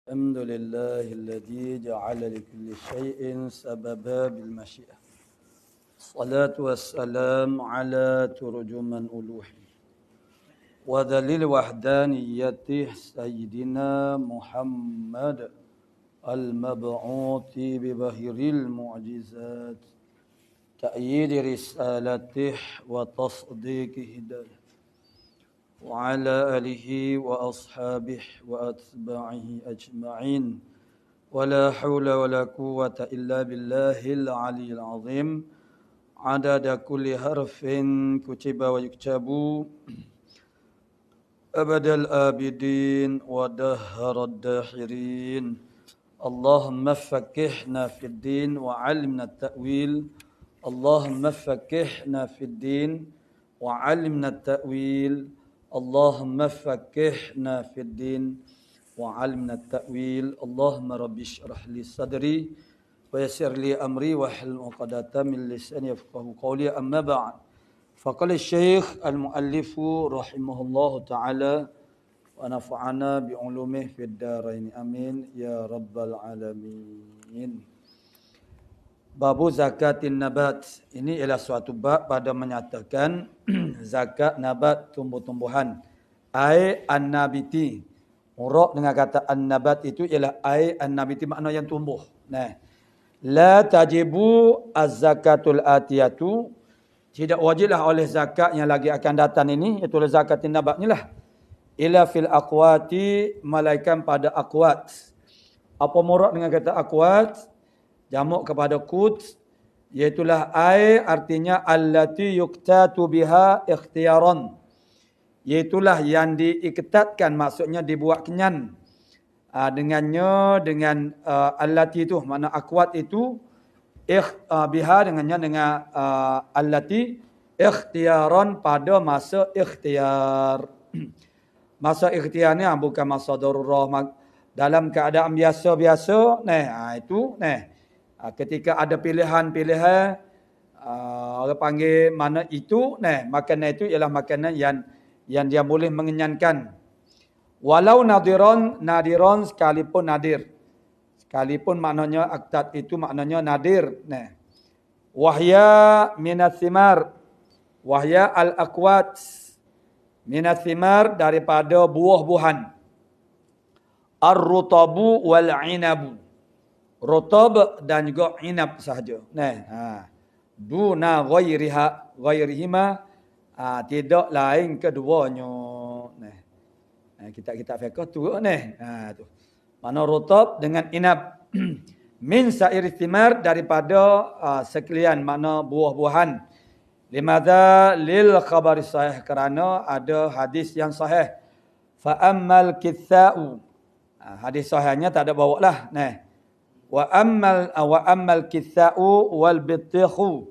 الحمد لله الذي جعل لكل شيء سببا بالمشيئة. الصلاة والسلام على ترجمان ألوهه ودليل وحدانيته سيدنا محمد المبعوث ببهر المعجزات تأييد رسالته وتصديق هدايته وعلى آله وأصحابه وأتباعه أجمعين ولا حول ولا قوة إلا بالله العلي العظيم عدد كل حرف كتب ويكتب أبد الآبدين ودهر الداحرين اللهم فكهنا في الدين وعلمنا التأويل اللهم فكهنا في الدين وعلمنا التأويل اللهم فكهنا في الدين وعلمنا التأويل اللهم رب اشرح لي صدري ويسر لي أمري واحلل عقدة من لساني يفقهوا قولي أما بعد فقال الشيخ المؤلف رحمه الله تعالى ونفعنا بعلومه في الدارين آمين يا رب العالمين. Babu zakatin nabat. Ini ialah suatu bab pada menyatakan zakat nabat tumbuh-tumbuhan. Ai an-nabiti. Murad dengan kata an-nabat itu ialah ai an-nabiti, makna yang tumbuh. Nah. La tajibu az-zakatul atiyatu. Tidak wajiblah oleh zakat yang lagi akan datang ini, iaitu zakatin nabat ni lah. Ila fil aqwati, malaikan pada aqwat. Apa murad dengan kata aqwat? Jamak kepada qut, iaitulah ai artinya allati yuqtatu biha ikhtiyaran, iaitulah yang diiktatkan, maksudnya dibuat kenyan dengannya, dengan allati itu, makna aqwat itu biha dengannya, dengan allati ikhtiyaran, pada masa ikhtiar. Masa ikhtiar ni bukan masa darurah, dalam keadaan biasa-biasa itu ketika ada pilihan-pilihan, orang panggil mana itu, makanan itu ialah makanan yang dia boleh mengenyangkan. Walau nadiran sekalipun nadir. Sekalipun maknanya aktat itu maknanya nadir. Wahya minas thimar. Wahya al-aqwat minas thimar, daripada buah-buahan. Ar-rutabu wal-inabu. Rotab dan juga inab sahaja. Duna ghairihima, tidak lain keduanya. Kita fiqh tu tu. Mana rotab dengan inab. Min sa'iri thimar, daripada sekalian makna buah-buahan. Limadha lil khabari sahih, kerana ada hadis yang sahih. Fa ammal kitha'u. Hadis sahihnya tak ada bawa lah. Wa ammal kitha'u wal bitikhu.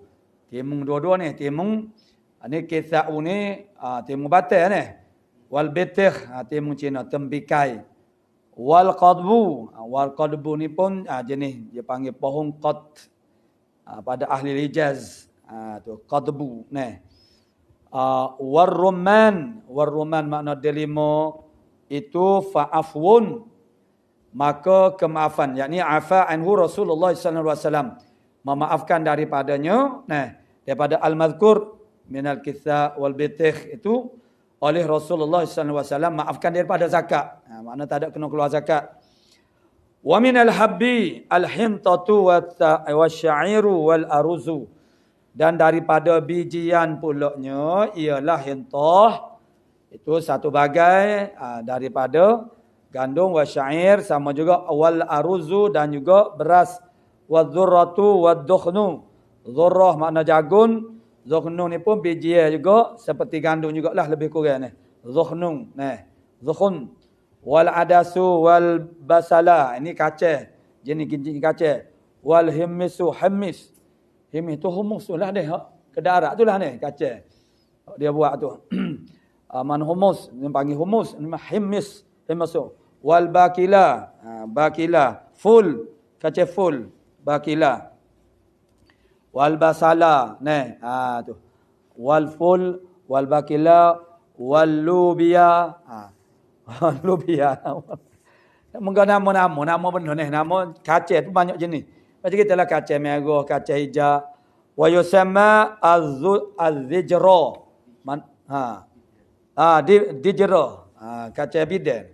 Timung dua-dua ni. Timung ni kitha'u ni timung batal ni. Wal bitikh timung Cina, tembikai. Wal qadbu ni pun jenis dia panggil pohon qad pada ahli Hijaz. Tu qadbu ni. War rumman makna delima itu fa'afwun, maka kemaafan, yakni afa anhu Rasulullah sallallahu alaihi wasallam, memaafkan daripadanya, daripada al-mazkur minal kitha wal bitikh itu oleh Rasulullah sallallahu alaihi wasallam, maafkan daripada zakat. Makna tak ada kena keluar zakat. Wa minal habbi al-hintatu wasya'iru wal aruzu, dan daripada bijian pulaknya ialah hintah, itu satu bagai daripada gandum, wa syair, sama juga wal aruzu, dan juga beras, wa dzurratu wa dukhnu. Dzurrah makna jagung, dukhnu ni pun biji juga seperti gandum jugalah, lebih kurang ni. Dukhnu, dukhun. Wal adasu wal basala, ini kacang, jenis kacang. Wal himmisu, himmis tu humus tu lah dia, kedarat tu lah ni kacang dia buat tu. Man humus, dia panggil humus, himmis, himmisu. Wal bakila, bakila full, kacang full, bakila. Wal basala, tu. Wal full, wal bakila, wal lubia, lubia. Menggunakan nama benar ni. Nama kacang tu banyak jenis. Macam kita lah kacang merah, kacang hijau. Wa yusamma az-zijra. Dijra. Kacang bidan.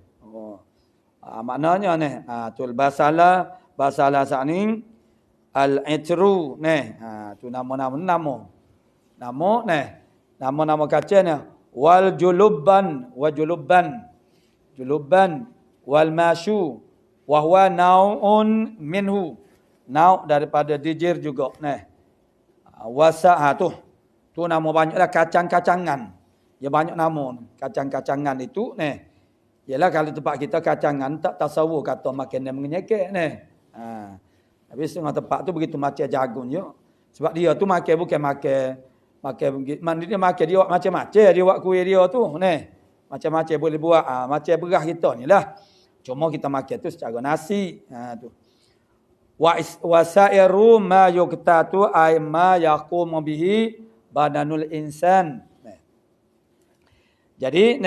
Maknanya ni. Tu basalah sa'ning. Al-itru. Tu nama. Nama ni. Nama kacang ni. Wal julubban. Juluban wal masyu wa huwa naun minhu. Nau daripada dijir juga. Tu nama banyaklah kacang-kacangan. Ya banyak nama. Kacang-kacangan itu ialah kalau tempat kita kacangan tak tasawur kata makan dan mengenyekek Tapi setengah tempat tu begitu macam jagung je. Sebab dia tu makan bukan makan dia makan dia macam-macam dia buat kuih dia tu macam-macam boleh buat macam berah kita ni lah. Cuma kita makan tu secara nasi. Tu. Wa sa'iru ma yuqtatu ay ma yaqumu bihi badanul insan. Jadi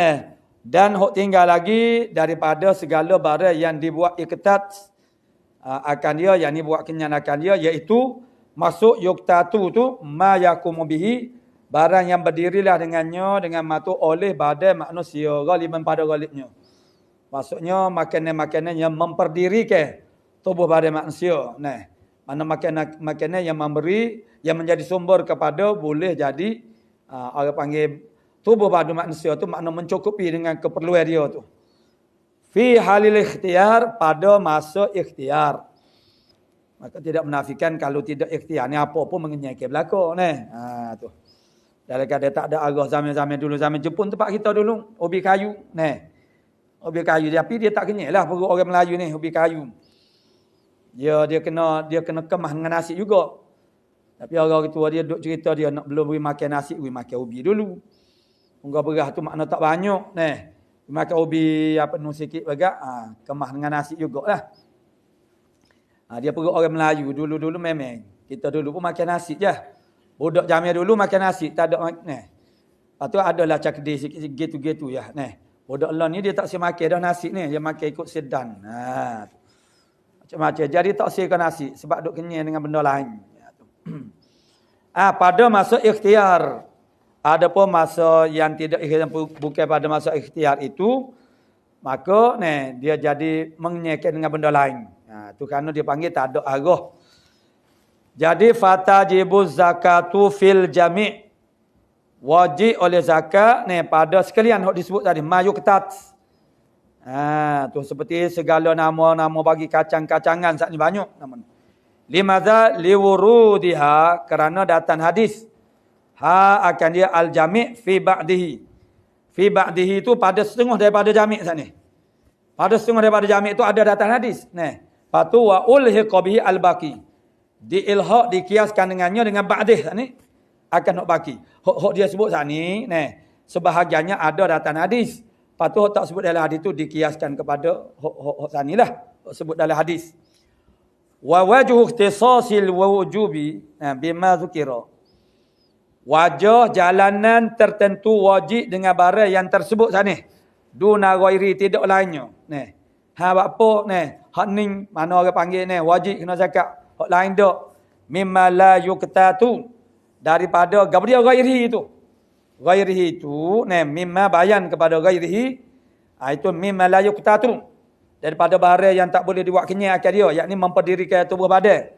dan hok tinggal lagi daripada segala barang yang dibuat iqtat akan dia, yang ni buat kenyang akan dia, iaitu masuk yuqtatu tu ma yaqumu bihi, barang yang berdirilah dengannya dengan matu oleh badan manusia ghaliban pada ghalibnya. Maksudnya makanan-makanan yang memperdirikan tubuh badan manusia. Mana makanan yang memberi, yang menjadi sumber kepada boleh jadi orang panggil tubuh badan manusia tu makna mencukupi dengan keperluan dia tu. Fi halil ikhtiar, pada masa ikhtiar. Maka tidak menafikan kalau tidak ikhtiar ni apa pun mengenyai belaka tu. Dalam keadaan tak ada arah zaman-zaman dulu, zaman Jepun tempat kita dulu, ubi kayu ubi kayu, tapi dia tak kenyai lah perut orang Melayu ni, ubi kayu. Dia kena kemah dengan nasi juga. Tapi orang tua dia duk cerita dia nak belum beri makan nasi, beri makan ubi dulu. Unggah beras tu makna tak banyak makan ubi penuh sikit bagak, kemah dengan nasi jugalah. Dia perut orang Melayu dulu memang. Kita dulu pun makan nasi je. Budak Jamia dulu makan nasi, tak ada Lepas tu adalah cakdi sikit gitu ya. Budak Allah ni dia tak si makan dah nasi ni, dia makan ikut sedan. Macam-macam. Jadi tak sikan nasi sebab duk kenyang dengan benda lain. Pada masa ikhtiar. Adapun masa yang tidak ikhtiar, bukan pada masa ikhtiar itu, maka dia jadi mengenyangkan dengan benda lain. Tu kerana dia panggil tak ada arah. Jadi fatajibuz zakatu fil jami'. Wajib oleh zakat pada sekalian hok disebut tadi mayuqtat. Tu seperti segala nama-nama bagi kacang-kacangan saat ni banyak nama. Limadza liwurudiha, kerana datang hadis. Akan dia al-jami' fi ba'dihi. Fi ba'dihi itu pada setengah daripada jami' saat ni. Pada setengah daripada jami' itu ada datang hadis. Patu wa ulhiqa bihi al-baqi. Diilhaq, dikiaskan dengannya dengan ba'dih saat ni. Akan hok baki. Hok dia sebut saat ni, sebahagiannya ada datang hadis. Patu hok tak sebut dalam hadis itu dikiaskan kepada hok saat ni lah. Hok sebut dalam hadis. Wa wajhu ikhtisasil wujubi bima dzukira. Wajah jalanan tertentu wajib dengan barang yang tersebut sana. Duna ghairi, tidak lainnya. Apa hak ni mana orang panggil wajib kena zakat. Hak lain dak. Mimma la yuqtatu, daripada gabriya ghairi itu. Ghairihi itu mimma bayan kepada ghairihi. Itu mimma la yuqtatu, daripada barang yang tak boleh dibuat kenyang akan dia, yakni memperdirikan tubuh badan.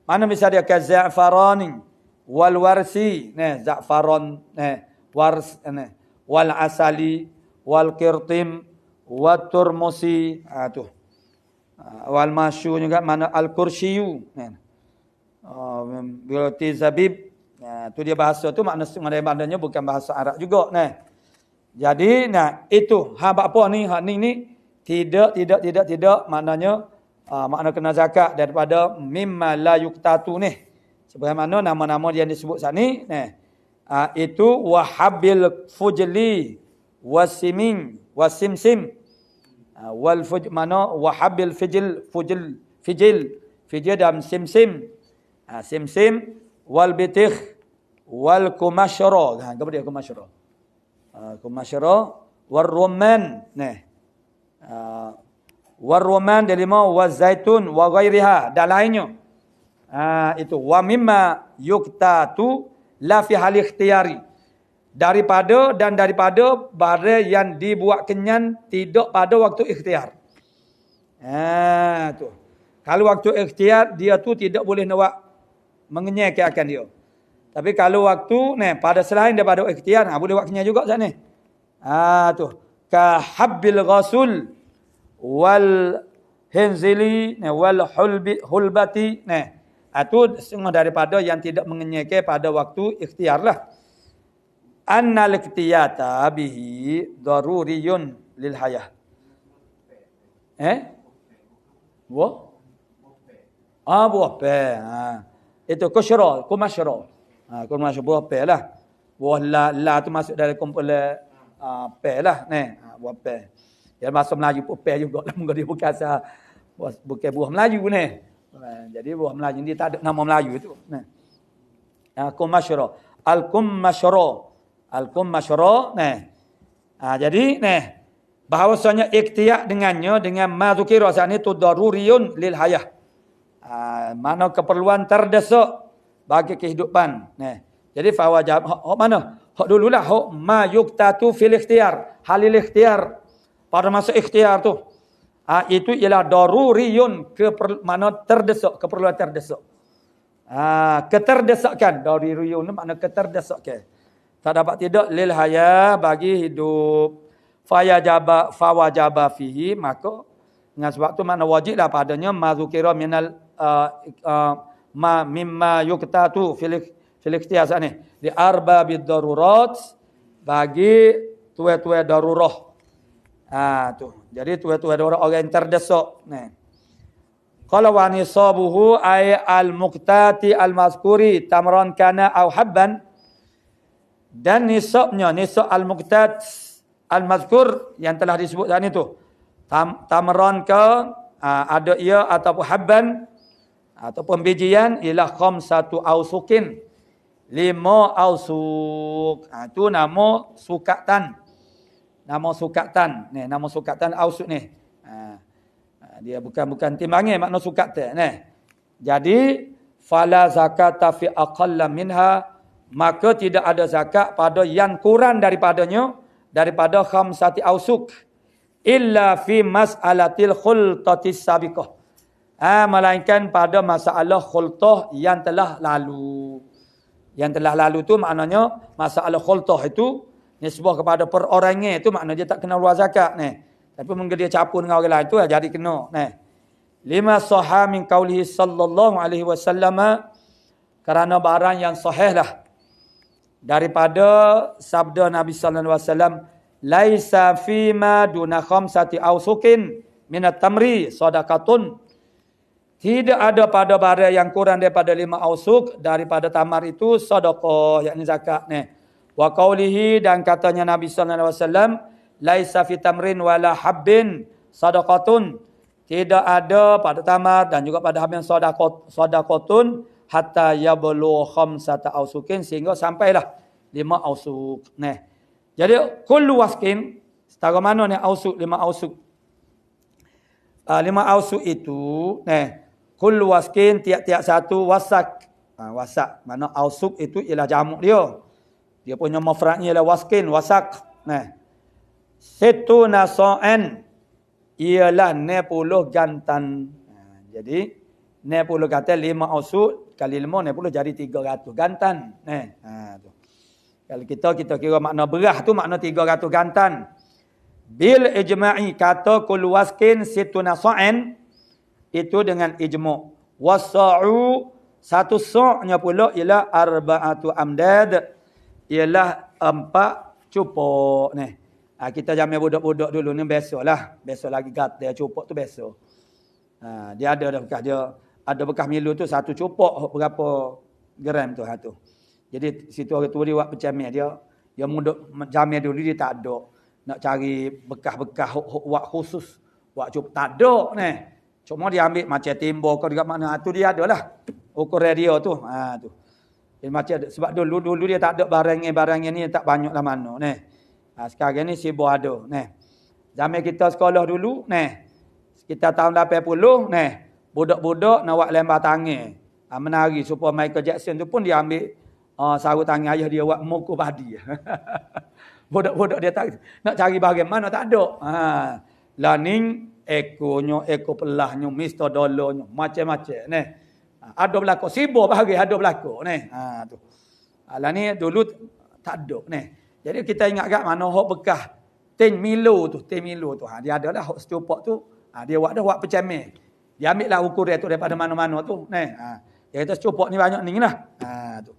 Mana misalnya kaza'farani wal warsi, za'faron, wars, wal asali, wal kirtim, wat turmusi, tu. Wal masyu juga mana al kurshiyu. Berarti zabib. Tu dia bahasa tu makna sebenarnya bukan bahasa Arab juga. Jadi itu apa ni, hak ni tidak maknanya makna kena zakat daripada mimma la yuqtatu ni. Sebagaimana nama-nama yang disebut saat ni, itu wahabil fujli wasimin wasimsim wal fuj, mana wahabil fijil dan simsim, simsim wal bitikh wal kumashra. Apa dia kumashra? Kumashra war rumman, Waruman dari lima wazaitun wa ghairiha dan lainnya. Itu wa mimma yuktatu la fi hal ikhtiyari. Daripada barang yang dibuat kenyang tidak pada waktu ikhtiar. Tu. Kalau waktu ikhtiar dia tu tidak boleh nak mengenyangkan dia. Tapi kalau waktu pada selain daripada ikhtiar boleh buat kenyang juga sana. Tu. Ka habbil ghasul wal hinzili wal hulbati. Itu semua daripada yang tidak mengenyangkan pada waktu ikhtiar lah. Annal iktiyata bihi daruriyun lil hayah. Buah? Buah pe. Itu kusyra, kumasyra. Kumasyra buah pe lah. Buah la tu masuk dalam kumpulan pe lah. Buah pe. Dia masuk Melayu pun pe juga lah. Mungkin dia bukan buah Melayu ni. Jadi buah Melayu ni tak ada nama Melayu tu. Kumasyra. Al-kumasyra. Al-kumasyra. Jadi bahawasanya ikhtiar dengannya dengan mazukira saat ini tu daruriyun lil hayah. Mana keperluan terdesak bagi kehidupan. Jadi fawajab mana? Hak dululah hak ma yuktatu fil ikhtiar, halil ikhtiar. Pada masa ikhtiar tu. Itu ialah daruriyun mana terdesak, keperluan terdesak. Keterdesakan daruriyun makna keterdesakan. Tak dapat tidak lil hayah bagi hidup. Fawajaba fihi maka dengan sebab tu makna wajiblah padanya mazukira minal mimma yuktatu fil ikhtiyar ni li arbabid darurat bagi tuai-tuai darurah. Tu. Jadi tuai-tuai darurah orang yang terdesak. Qala wa nisabuhu ay al-muqtati al-mazkuri tamran kana aw habban. Dan nisabnya, nisab al-muqtat al-mazkur yang telah disebut tadi tu. Tamran ke ada ia ataupun habban ataupun bijian ialah khamsatu ausukin. 5 ausuk. Itu nama sukatan. Nama sukatan. Nama sukatan ausuk ni. Dia bukan timbangan makna sukatan. Jadi fala zakata fi aqalla minha, maka tidak ada zakat pada yang kurang daripadanya daripada khamsati ausuk illa fi mas'alatil khultatis sabiqah. Melainkan pada masalah khultah yang telah lalu. Yang telah lalu tu maknanya masalah khultah itu nisbah kepada perorangan itu maknanya dia tak kena luar zakat Tapi mungkin dia campur dengan orang lain tu jadi kena Lima sahha min qaulihi sallallahu alaihi wasallam, kerana barang yang sahih lah daripada sabda Nabi sallallahu alaihi wasallam, laisa fima duna khamsati ausukin minat tamri sadaqatun. Tidak ada pada barang yang kurang daripada 5 ausuk daripada tamar itu sedekah, yakni zakat Wa qaulihi, dan katanya Nabi sallallahu alaihi wasallam, laisa fi tamrin wala habbin sadaqatun. Tidak ada pada tamar dan juga pada habbin sadaqatun hatta yablu khamsata ausukin, sehingga sampailah 5 ausuk. Jadi kullu waskin, setara mana ausuk 5 ausuk. 5 ausuk itu kullu waskin, tiap-tiap satu wasak. Wasak mana ausuk itu ialah jamak dia. Dia punya mafradnya ialah waskin, wasak. Situna sa'an ialah 60 gantan. Jadi 60 gantan 5 ausuk kali 5 60 jadi 300 gantan. Tu. Kalau kita kira makna berah tu makna 300 gantan. Bil ijma'i, kata kullu waskin situna sa'an itu dengan ijma'. Wasa'u, satu sa'nya pula ialah arba'atu amdad, ialah 4 cupok kita jamin budak-budak dulu ni biasalah. Biasa lagi gatal cupok tu biasa. Dia ada bekas dia, ada bekas milu tu 1 cupok berapa gram tu tu. Jadi situ orang tua dia buat pencamil dia muduk jamil dulu dia tak ada. Nak cari bekas-bekas buat khusus buat cupok tak ada Cuma dia ambil macam timbul ke dekat mana tu dia adalah ukuran dia tu. Tu. Dia macam sebab dulu dia tak ada barang ni tak banyak lah mana sekarang ni sibuk ada. Zaman kita sekolah dulu kita tahun 80 budak-budak nak buat lembah tangan. Menari supaya Michael Jackson tu pun dia ambil sarung tangan ayah dia buat mokok padi. Budak-budak dia tak nak cari bagaimana tak ada. Lah ning ekonya, eko pelahnya, Mr. Dollarnya, macam-macam Ada berlaku sibuk bagi ada berlaku tu. Lah ni dulu tak ada Jadi kita ingat kat mana hok bekas Ten Milo tu. Dia ada lah hok setupak tu. Dia buat pecamel. Dia ambil lah ukuran tu daripada mana-mana tu dia kata setupak ni banyak ni lah. Tu.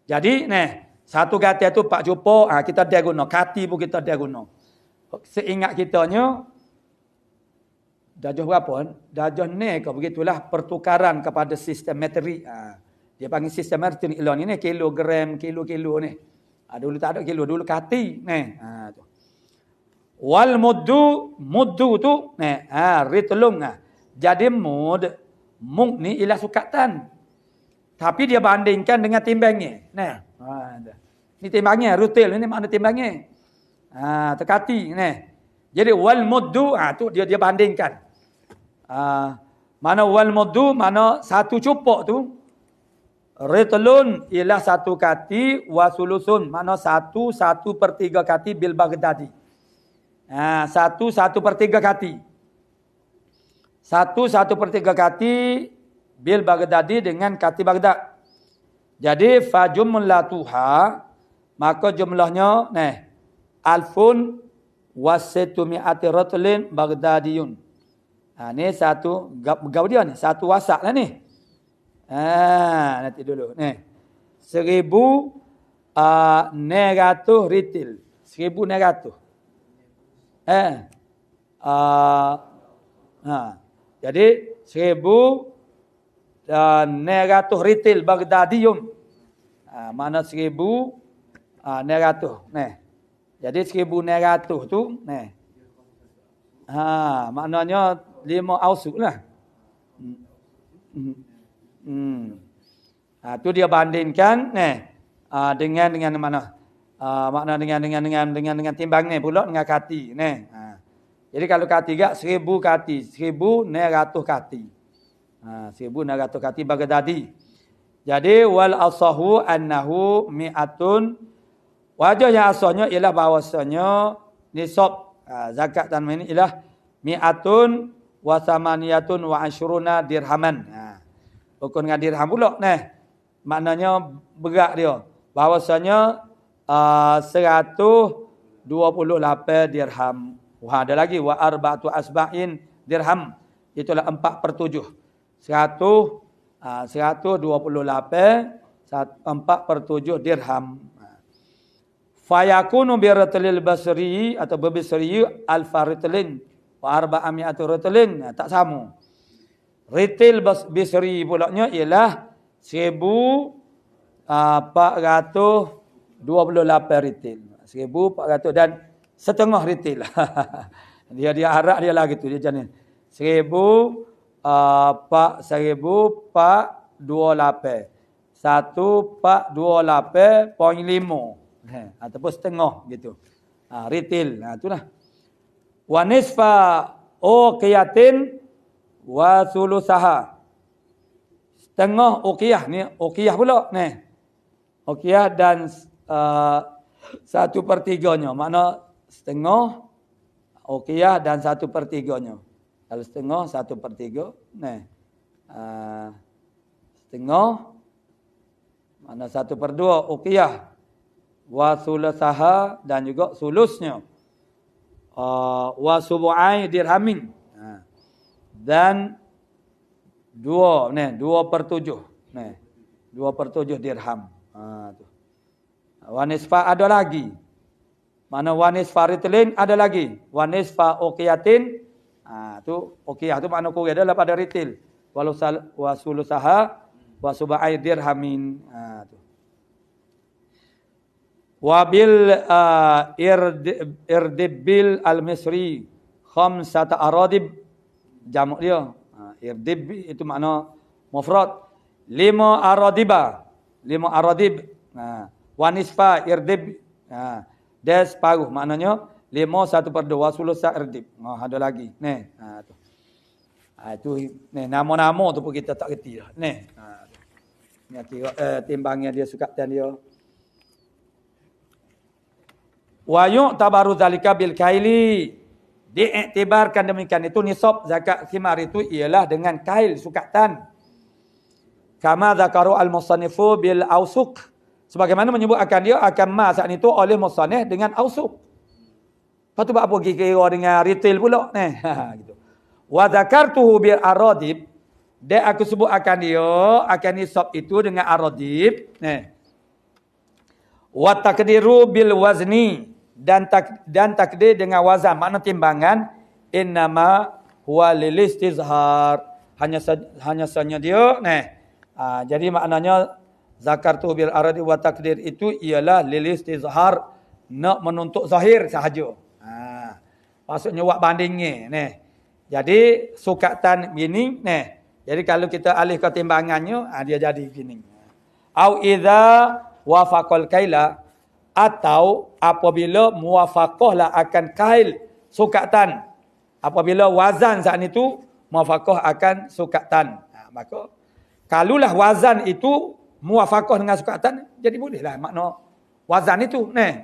Jadi satu kata tu pak cupak kita dia guna, kati pun kita dia guna. Seingat kitanya darjah berapa? Darjah ni ke begitulah pertukaran kepada sistem materi. Dia panggil sistem materi ni kilogram, kilo ni. Dulu tak ada kilo, dulu kati tu. Wal muddu tu ritlung. Jadi mud ni ialah sukatan. Tapi dia bandingkan dengan timbangnya. Ni timbangnya, rutil ni makna timbangnya. Terkati Jadi wal muddu tu dia bandingkan. Mana wal muddu mana satu cupak tu. Ritlun ialah satu kati, wasulusun mana 1/3 kati bil Baghdadi. 1/3 kati. 1/3 kati bil Baghdadi dengan kati Baghdad. Jadi fajumlatuha maka jumlahnya alfun wasitumi'ati ratlin Baghdadiyun. Ni satu gau dia ni, satu wasak lah ni. Nanti dulu 1,900 ritil. 1,900. Jadi 1,900 ritil Baghdadiyun. Mana 1,900. Jadi 1,900 tu maknanya 5 ausuk lah. Tu dia bandingkan dengan mana? Makna dengan timbang ni pula dengan kati Jadi kalau kati gak 1,000 kati, 1,900 kati. 1,900 kati Baghdadi. Jadi wal asahu annahu mi'atun. Wajah yang asalnya ialah bahawasanya nisab zakat tanah ini ialah mi'atun wa samaniyatun wa asyruna dirhaman. Ukur dengan dirham pula maknanya berat dia. Bahawasanya 128 dirham. Ada lagi wa arba'atu asba'in dirham. Itulah 4/7. 128 4/7 dirham. Fayakunu bi ratlil basri atau babisri al-faritlin wa arba'ami'atu ratlin. Tak sama. Ritil bisri pulaknya ialah 1,428 ritil. 1,400 dan setengah ritil. dia harap dia lah gitu. Dia jenis 1,428. 1,428.5. Ataupun setengah gitu. Ritil. Itulah. Wa nisfa uqiyatin wa sulusaha. Setengah uqiyah ni, uqiyah pula uqiyah dan 1/3-nya. Makna setengah uqiyah dan 1/3-nya. Kalau setengah 1/3 setengah makna 1/2 uqiyah wa sulusaha dan juga sulusnya. Wa subu'ai dirhamin. Dan 2/7. 2/7 dirham. Tu. Wa nisfa ada lagi. Mana wa nisfa ritlin ada lagi. Wa nisfa uqiyatin. Tu uqiyah tu makna kurang adalah pada ritil. Wa sulusaha wa subu'ai dirhamin. Tu. Wabil irdibil al-misri khamsata aradib jamak dia. Irdib itu makna mufrad. 5 aradiba. 5 aradib. Wa nisfa irdib. Dia separuh. Maknanya 1/2 sulusa erdib. Ada lagi. Ni. Tu. Itu ni nama-nama tu pun kita tak reti dah. Ni. Ni kira timbangnya dia sukatan dia. Wa yu'tabaru zalika bil kaili. Diiktibarkan demikian itu nisab zakat thimar itu ialah dengan kail sukatan. Kama zakaru al-musannifu bil ausuq. Sebagaimana menyebut akan dia akan ma saat itu oleh musannif dengan ausuq. Lepas tu buat apa kira dengan retail pula ni. Gitu. Wa zakartuhu bil aradib. Dan aku sebut akan dia akan nisab itu dengan aradib. Ni. Wa takdiru bil wazni. Dan takdir dengan wazan. Makna timbangan. Innama huwa lil istizhar. Hanya saja dia. Ni. Jadi maknanya zakartuhu bil aradib wa takdir itu ialah lil istizhar. Nak menuntut zahir sahaja. Maksudnya buat bandingnya. Ni. Jadi sukatan gini. Ni. Jadi kalau kita alih ke timbangannya, dia jadi gini. Au idza wafaqal kaila, atau apabila muwafaqahlah akan kail sukatan. Apabila wazan saat itu muwafaqah akan sukatan. Maka kalulah wazan itu muwafaqah dengan sukatan, jadi bolehlah makna wazan itu. Ni.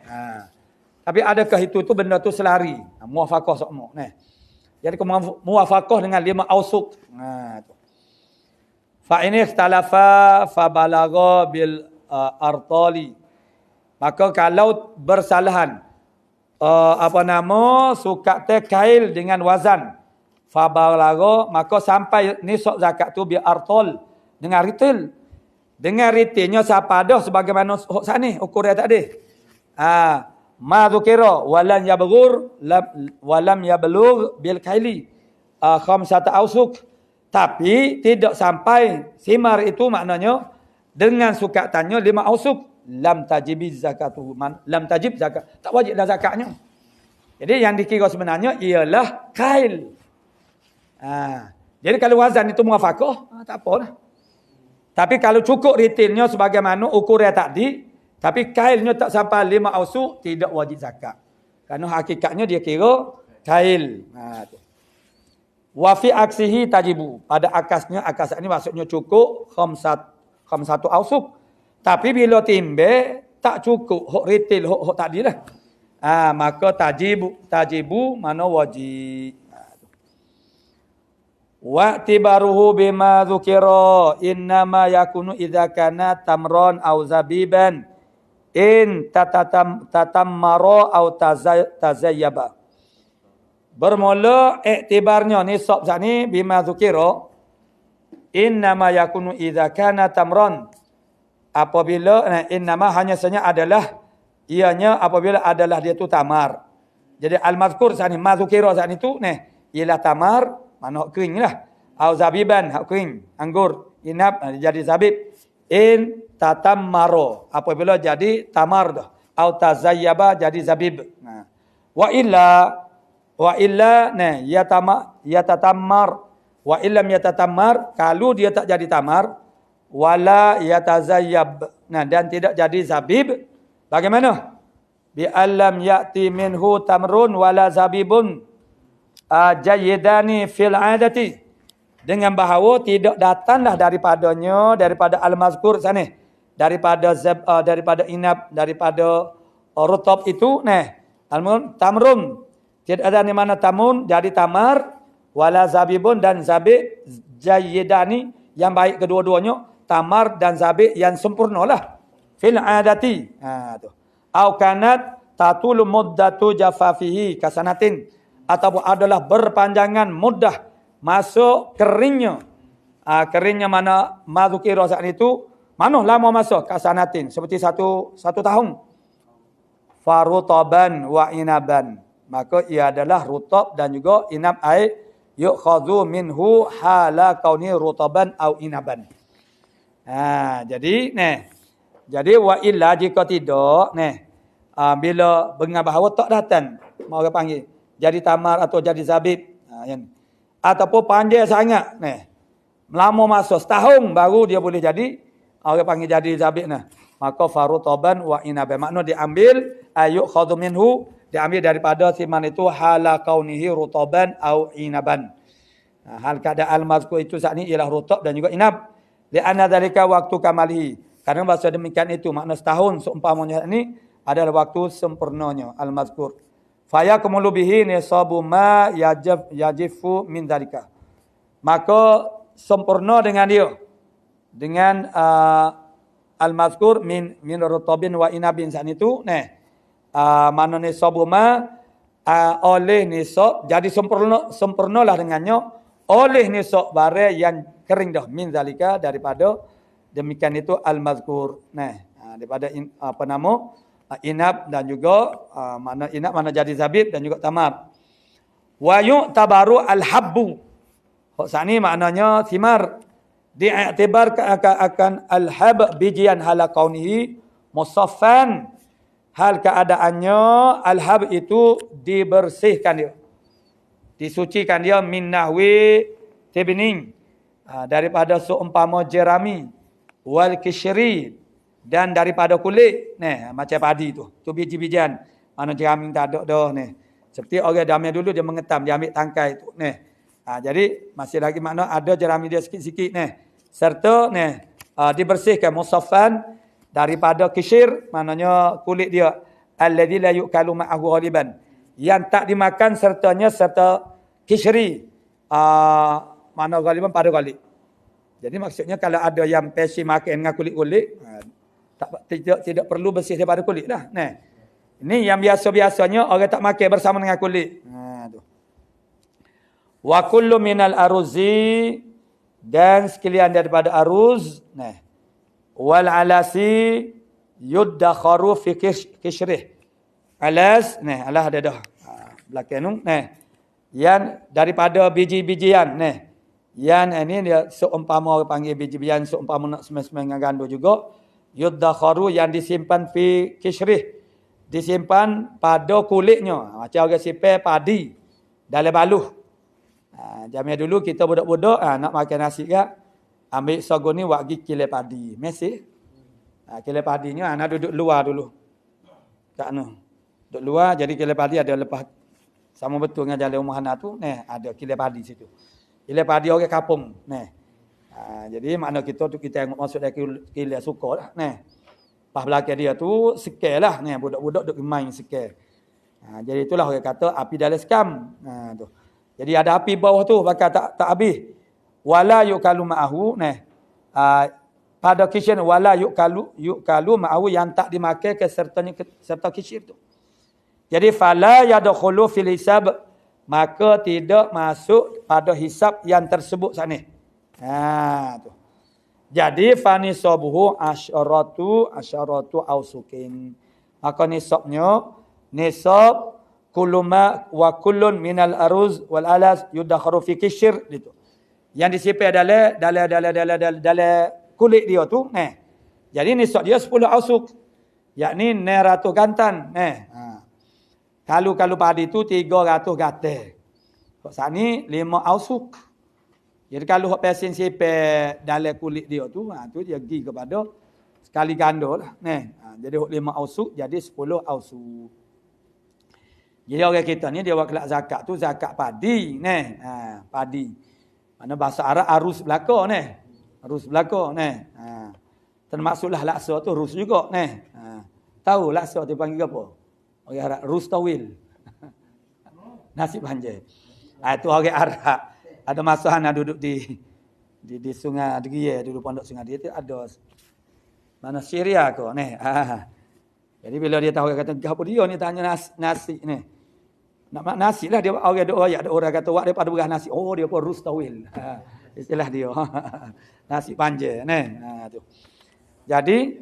Tapi adakah itu benda tu selari? Muwafaqah sokmo. Ni. Jadi muwafaqah dengan 5 ausuq. Fa ini ikhtalafa fa balagha bil artali. Maka kalau bersalahan sukat kail dengan wazan fa balagha, maka sampai nisab zakat tu bil artal dengan retail. Dengan retailnya siapa dah sebagaimana hok sani ukuran tadi. Ma dzukira walam yablugh bil kaili khamsata ausuq. Tapi tidak sampai simar itu maknanya dengan sukatannya 5 ausuq, lam tajib zakatuhu. Lam tajib zakat. Tak wajib dah zakatnya. Jadi yang dikira sebenarnya ialah kail. Jadi kalau wazan itu muwafaqah, tak apalah. Tapi kalau cukup retailnya sebagaimana ukuran tadi, tapi kailnya tak sampai 5 ausuq, tidak wajib zakat. Kerana hakikatnya dia kira kail. Wa fi aksihi tajibu. Pada akasnya, akas ini maksudnya cukup khamsatu ausuq. Tapi bila timbe tak cukup hok retail hok tadi lah. Maka tajibu mana wajib. Wa tibaruhu bima dzukira innama yakunu idza kana tamron au zabiban in tatammara au tazayyaba. Bermula iktibarnya nisab saat ni bima dzukira innama yakunu idza kana tamran. Apabila innama hanya saja adalah ianya apabila adalah dia tu tamar. Jadi al-mazkur saat ni ma dzukira saat itu ialah tamar, mana hak kering lah. Au zabiban hak kering, anggur, inab jadi zabib. In tatammaro apabila jadi tamar dah. Au tazayyaba jadi zabib. Wa illa yatatammar wa illam yatatammar, kalau dia tak jadi tamar wala yatazayyab, dan tidak jadi zabib, bagaimana? Bi allam ya'ti minhu tamrun wala zabibun jayyidani fil adati, dengan bahawa tidak datanglah daripada al-mazkur sana, daripada inab, daripada rutab itu tamrun, tidak ada di mana tamun jadi tamar, wala zabibun dan zabib jayyidani yang baik kedua-duanya, tamar dan zabib yang sempurnalah fil adati. Tu. Au kanat tatul muddatu jafafihi kasanatin, ataupun adalah berpanjangan mudah masuk keringnya. Keringnya mana mazukira saat itu, mana lama masuk kasanatin seperti satu tahun. Farutaban wa inaban, maka ia adalah rutab dan juga inab, ai yukhadhu minhu hala kauni rutaban au inaban. Jadi wa illa jika tidak bila bengar bahawa tak datang, mau orang panggil jadi tamar atau jadi zabib, ataupun panjang sangat lama masuk setahun baru dia boleh jadi, orang panggil jadi zabib maka farutaban wa inaban, makna diambil ayuk khadhu minhu diambil daripada siman itu hala kaunihi rutaban au inaban. Hal keadaan al-mazkur itu saat ini ialah rutab dan juga inab. Li'anna dzalika waktu kamalihi. Karena bahasa demikian itu makna setahun seumpamanya ini adalah waktu sempurnanya al-mazkur. Faya kumulu bihi nisabu ma yajifu min dzalika. Maka sempurna dengan dia. Dengan al-mazkur min rutabin wa inabin saat itu. Mana nisabu ma oleh nisab. Jadi sempurnalah dengannya. Oleh nisab barang yang kering dah. Min zalika daripada demikian itu al-mazkur. Daripada inab dan juga mana inab mana jadi zabib dan juga tamar. Wa yu'tabaru al-habbu. Saat ini maknanya thimar. Diiktibar akan al-hab bijian hala kaunihi musaffan. Hal keadaannya al-hab itu dibersihkan dia. Disucikan dia min nahwi tibning. Daripada seumpama jerami. Wal kishri. Dan daripada kulit. Macam padi tu. Tu biji-bijian. Mana jerami tak ada dah. Seperti orang damai dulu dia mengetam. Dia ambil tangkai tu. Jadi masih lagi makna ada jerami dia sikit-sikit. Serta dibersihkan musaffan. Daripada kishir. Maknanya kulit dia. Alladhi la yu'kalu ma'ahu ghaliban. Yang tak dimakan sertanya serta kishri. Mana ghaliban pada ghali. Jadi maksudnya kalau ada yang pesi makan dengan kulit-kulit. Tidak perlu bersih daripada kulit dah. Ini yang biasa-biasanya orang tak makan bersama dengan kulit. Wa kullu minal aruzi. Dan sekalian daripada aruz. Wal alasi. Yuddakharu fi kishrih. Alas. Alas ada dah. Belakang tu. Yang daripada biji-bijian. Yang ini dia seumpama orang panggil biji-bijian. Seumpama nak semai-semai dengan gandu juga. Yuddakharu yang disimpan fi kishrih. Disimpan pada kulitnya. Macam orang simpan padi. Dalam baluh. Jamnya dulu kita budak-budak nak makan nasi kan. Ambil sagu ni buat pergi kilai padi. Mesih. Kilai padinya nak duduk luar dulu. Kat mana? Duduk luar jadi kilai padi ada lepas. Sama betul dengan jalan rumah anak tu. Ada kilai padi situ. Kilai padi orang kampung. Jadi makna kita tu kita tengok masuk dari kilai suka lah. Pas belakang dia tu sekal lah. Budak-budak duduk main sekal. Jadi itulah orang kata api dalam sekam. Tu. Jadi ada api bawah tu bakal tak habis. Wala yukalu ma'ahu. Pada kisir wala yukalu ma'ahu yang tak dimakai serta kisir tu. Jadi fala yadkhulu fil hisab. Maka tidak masuk pada hisab yang tersebut sana. Tu. Jadi fanisabuhu asyaratu ausukin. Maka nisabnya nisab kuluma wa kullun minal aruz wal alas yudakharu fi kishr gitu. Yang disimpan dalam kulit dia tu. Jadi nisab dia 10 ausuk. Yakni 900 gantan. Kalau padi tu 300 gatal. Kok sani 5 ausuk. Jadi kalau hak pesin simpan dalam kulit dia tu, tu dia pergi kepada sekali ganda lah. Jadi 5 ausuk jadi 10 ausuk. Jadi orang kita ni dia buat kelak zakat tu zakat padi. Padi. Mana bahasa Arab arus belaka Arus belaka termasuklah laksa tu rus juga Tahu laksa tu panggil apa? Orang Arab rus tawil. Nasi panjang. Itu orang Arab. Ada masa anak duduk di sungai Adria, duduk pondok sungai Adria tu ada mana Syria ko Jadi bila dia tahu dia kata apa dia ni tanya nasi ni. Nak makan nasi lah dia orang ada orang kata wak daripada beras nasi. Oh dia pun rus tawil. Istilah dia. Nasi panjang tu. Jadi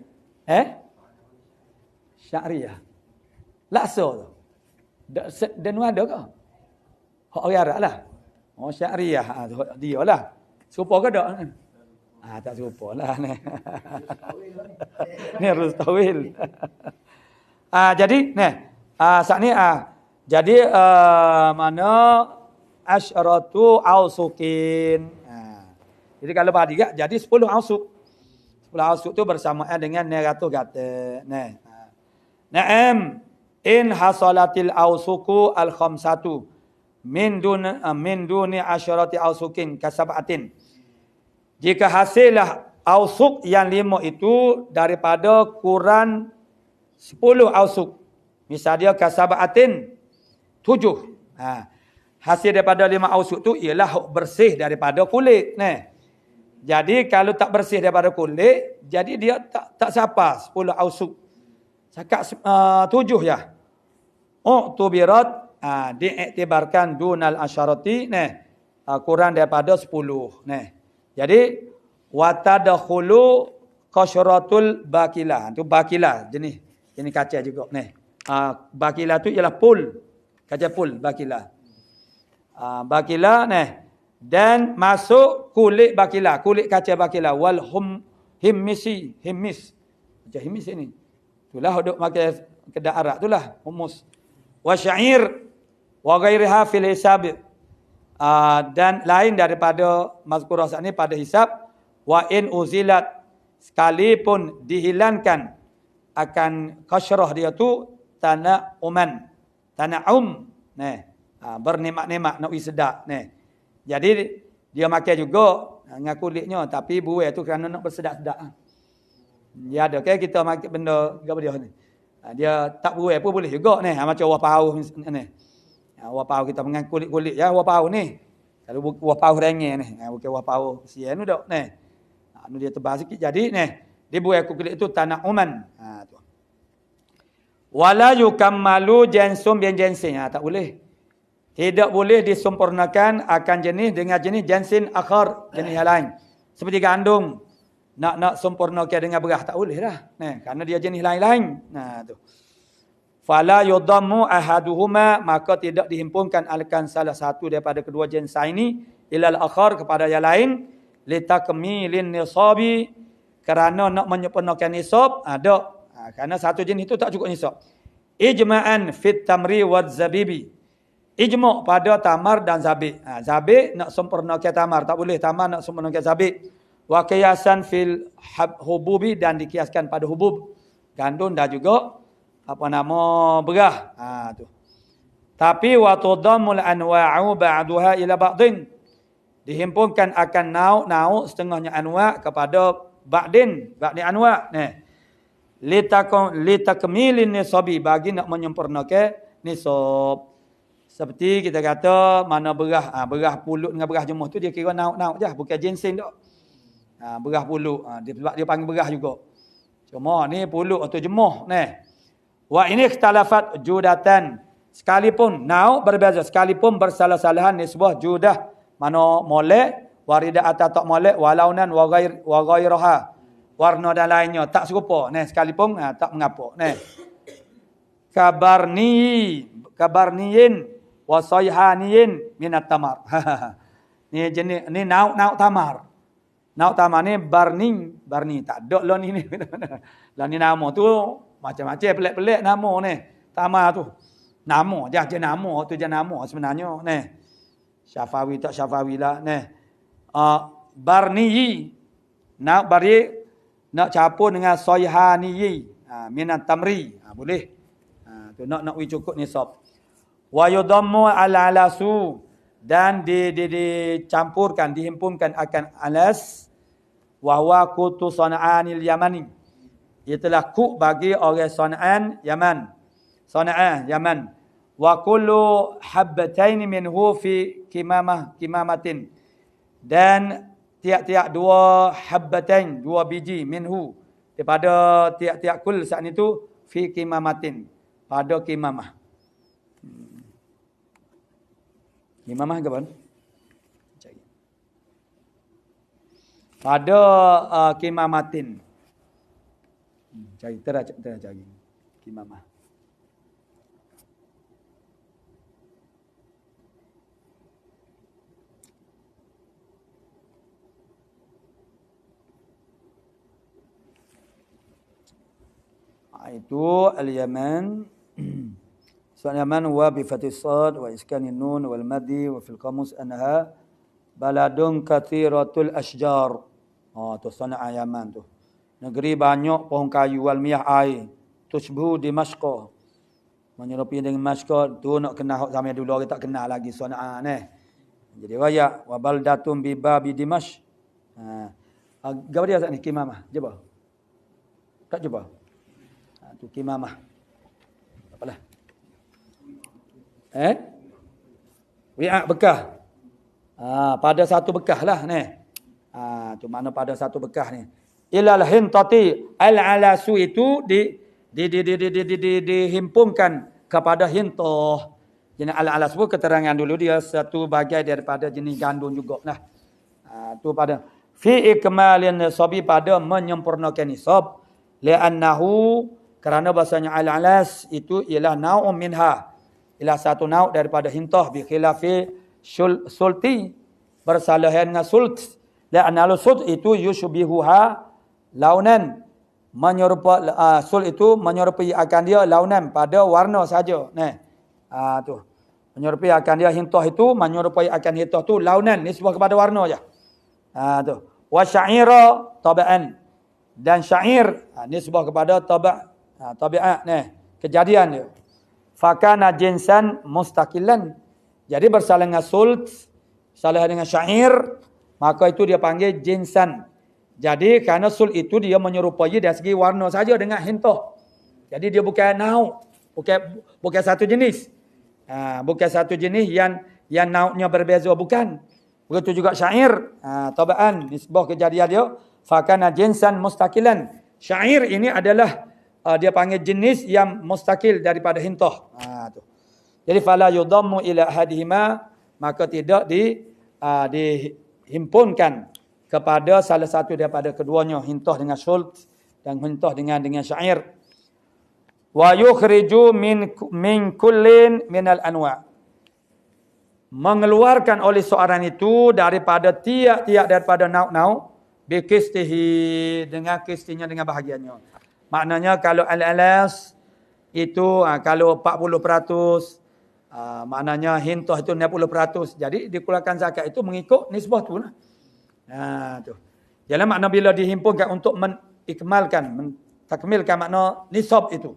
syariah. Laksa tu. Dan ada ke? Hak orang Arab lah. Oh syariah dia lah. Serupa ke tak? Tak serupa lah ni. Ni rus tawil. Jadi saat ni jadi mana asyaratu ausukin. Jadi kalau padi gak jadi 10 ausuk. 10 ausuk tu bersamaan dengan 900 gata. Naam. in hasalatil ausuku al khamsatu min duni asyarati ausukin kasabatin. Jika hasillah ausuk yang 5 itu daripada kurang 10 ausuk. Misal dia kasabatin 7. Hasil daripada 5 ausuk tu ialah bersih daripada kulit. Jadi kalau tak bersih daripada kulit, jadi dia tak sapa 10 ausuk. Cakap 7 ya. Tubirat diiktibarkan dunal asyarati kurang daripada 10. Jadi watadkhulu qasyratul bakilah. Tu bakilah jenis kaca juga bakilah tu ialah pul. Kaca pul bakilah. Bakilah dan masuk kulit bakilah, kulit kaca bakilah wal himmis. Macam himmis ini. Itulah duk pakai kedai arak itulah humus. Wa syair wa ghairiha fil hisab. Dan lain daripada mazkurah ini pada hisab. Wa in uzilat, sekalipun dihilangkan akan kasyrah dia tu tana'um bernemak-nemak nak sedap jadi dia makan juga dengan kulitnya, tapi buih tu kerana nak bersedap-sedap. Dia ada kan kita makan benda apa dia ni. Dia tak buih pun boleh juga macam wah pau ni. Wah pau kita mengan kulit-kulit ya wah pau ni. Kalau wah pau rengeh ni, bukan wah pau sian tu dak ni dia tebal sikit jadi dia buih kulit tu tana'uman. Tu. Wala yukammalu jansum bin jansin. Tak boleh. Tidak boleh disempurnakan akan jenis dengan jenis jansin akhar, jenis yang lain. Seperti gandum. Nak sempurnakan dengan beras tak boleh dah. Kerana dia jenis lain-lain. Tu. Fala yudammu ahaduhuma, maka tidak dihimpunkan akan salah satu daripada kedua jenis ini ilal akhar kepada yang lain litakmilin nisabi, kerana nak menyempurnakan nisab ada. Kerana satu jenis itu tak cukup nisab. Ijma'an fit tamri waz zabibi. Ijma' pada tamar dan zabib. Zabib nak sempurnakan tamar, tak boleh tamar nak sempurnakan zabib. Wa qiyasan fil hububi, dan dikiaskan pada hubub. Gandum dan juga berah. Tu. Tapi wa tudammul anwa'u ba'daha ila ba'din. Dihimpunkan akan nauk setengahnya anwa' kepada ba'din anwa'. Litakmilin nisabi, bagi nak menyempurnakan nisab. Seperti kita kata mana berah pulut dengan berah jemuh tu dia kira nauk-nauk je, bukan ginseng dak. Berah pulut dia panggil berah juga. Cuma ni pulut atau jemuh Wa ini ikhtalafat judatan, sekalipun nauk berbeza, sekalipun bersalah-salahan nisbah judah mana molek waridah atau tak molek walaunan wa ghairaha, warna dan lainnya tak serupa sekalipun tak mengapa kabarniyin wa sayhaniyin minat tamar. Ni jenis ni nauk tamar. Nauk tamar ni barni tak ada lah ni. Lah ni nama tu macam-macam pelik-pelik nama ni. Tamar tu. Nama je nama tu je nama sebenarnya Syafawi tak Syafawi lah barniyi. Nauk bari nak campur dengan sayhaniyi minat tamri. Boleh. Tu nak cukup nisab. Wa yudammu al-alasu, dan dicampurkan, dihimpunkan akan alas. Wa huwa kutu Sana'anil Yamani, itulah kuk bagi orang Sana'an Yaman. Wa kullu habbatain minhu fi kimamatin, dan tiap-tiap 2 habbatain, 2 biji minhu daripada tiap-tiap kul saat itu fi kimamatin, pada kimamah. Kimamah ke apa? Pada kimamatin. Cari terus cari kimamah. Itu al-Yaman. Yaman wa bi fathis sad wa iskanin nun wal maddi wa fil qamus anha baladun kathiratul ashjar. Tu Sana'a Yaman tu. Negeri banyak pohon kayu wal miyah air. Tushbu Dimashq. menyerupai dengan maskot tu nak kenal hak zaman dulu orang tak kenal lagi Sana'a ni. Jadi wayak wa baldatun bi babi Dimash. Gapo dia ni Kimamah. Cuba. Tak cuba. Tu Kimamah. Apalah. Wi'ak bekah. Pada satu bekah lah ni. Tu mana pada satu bekah ni. Ilal hintati al-alasu itu dihimpunkan kepada hintah. Jenis al-alas pun keterangan dulu dia satu bagai daripada jenis gandum jugalah. Tu pada fi ikmalin nisabi pada menyempurnakan nisab li'annahu kerana bahasanya al-alas itu ialah naum minha. Ialah satu nauk daripada hintah bi khilafi sulti bersalahan dengan sult. Li'anna sult itu yushbihuha launan menyerupai sul itu menyerupai akan dia launan pada warna saja. Tu. Menyerupai akan dia hintah itu menyerupai akan hintah tu launan nisbah kepada warna aja. Tu. Wa sya'ira taba'an dan syair nisbah kepada tabi'at kejadian dia. Fakana jinsan mustaqilan. Jadi bersalah dengan sult, salah dengan syair, maka itu dia panggil jinsan. Jadi kerana sul itu dia menyerupai dari segi warna saja dengan hintah. Jadi dia bukan nauk, bukan satu jenis. Bukan satu jenis yang nauknya berbeza, bukan. Begitu juga syair, tabaan nisbah kejadian dia fakana jinsan mustaqilan. Syair ini adalah dia panggil jenis yang mustaqil daripada hintah. Tu. Jadi fala yudammu ila ahadihima, maka tidak dihimpunkan kepada salah satu daripada keduanya, hintah dengan sult dan hintah dengan syair. Wa yukhriju min kullin minal anwa'. Mengeluarkan oleh seorang itu daripada tiap-tiap daripada nauk-nauk bikistihi dengan kistinya dengan bahagiannya. Maknanya kalau al-alas itu kalau 40%, maknanya hintah itu 60%. Jadi dikeluarkan zakat itu mengikut nisbah tu lah. Tu. Jalan makna bila dihimpunkan untuk takmilkan makna nisab itu.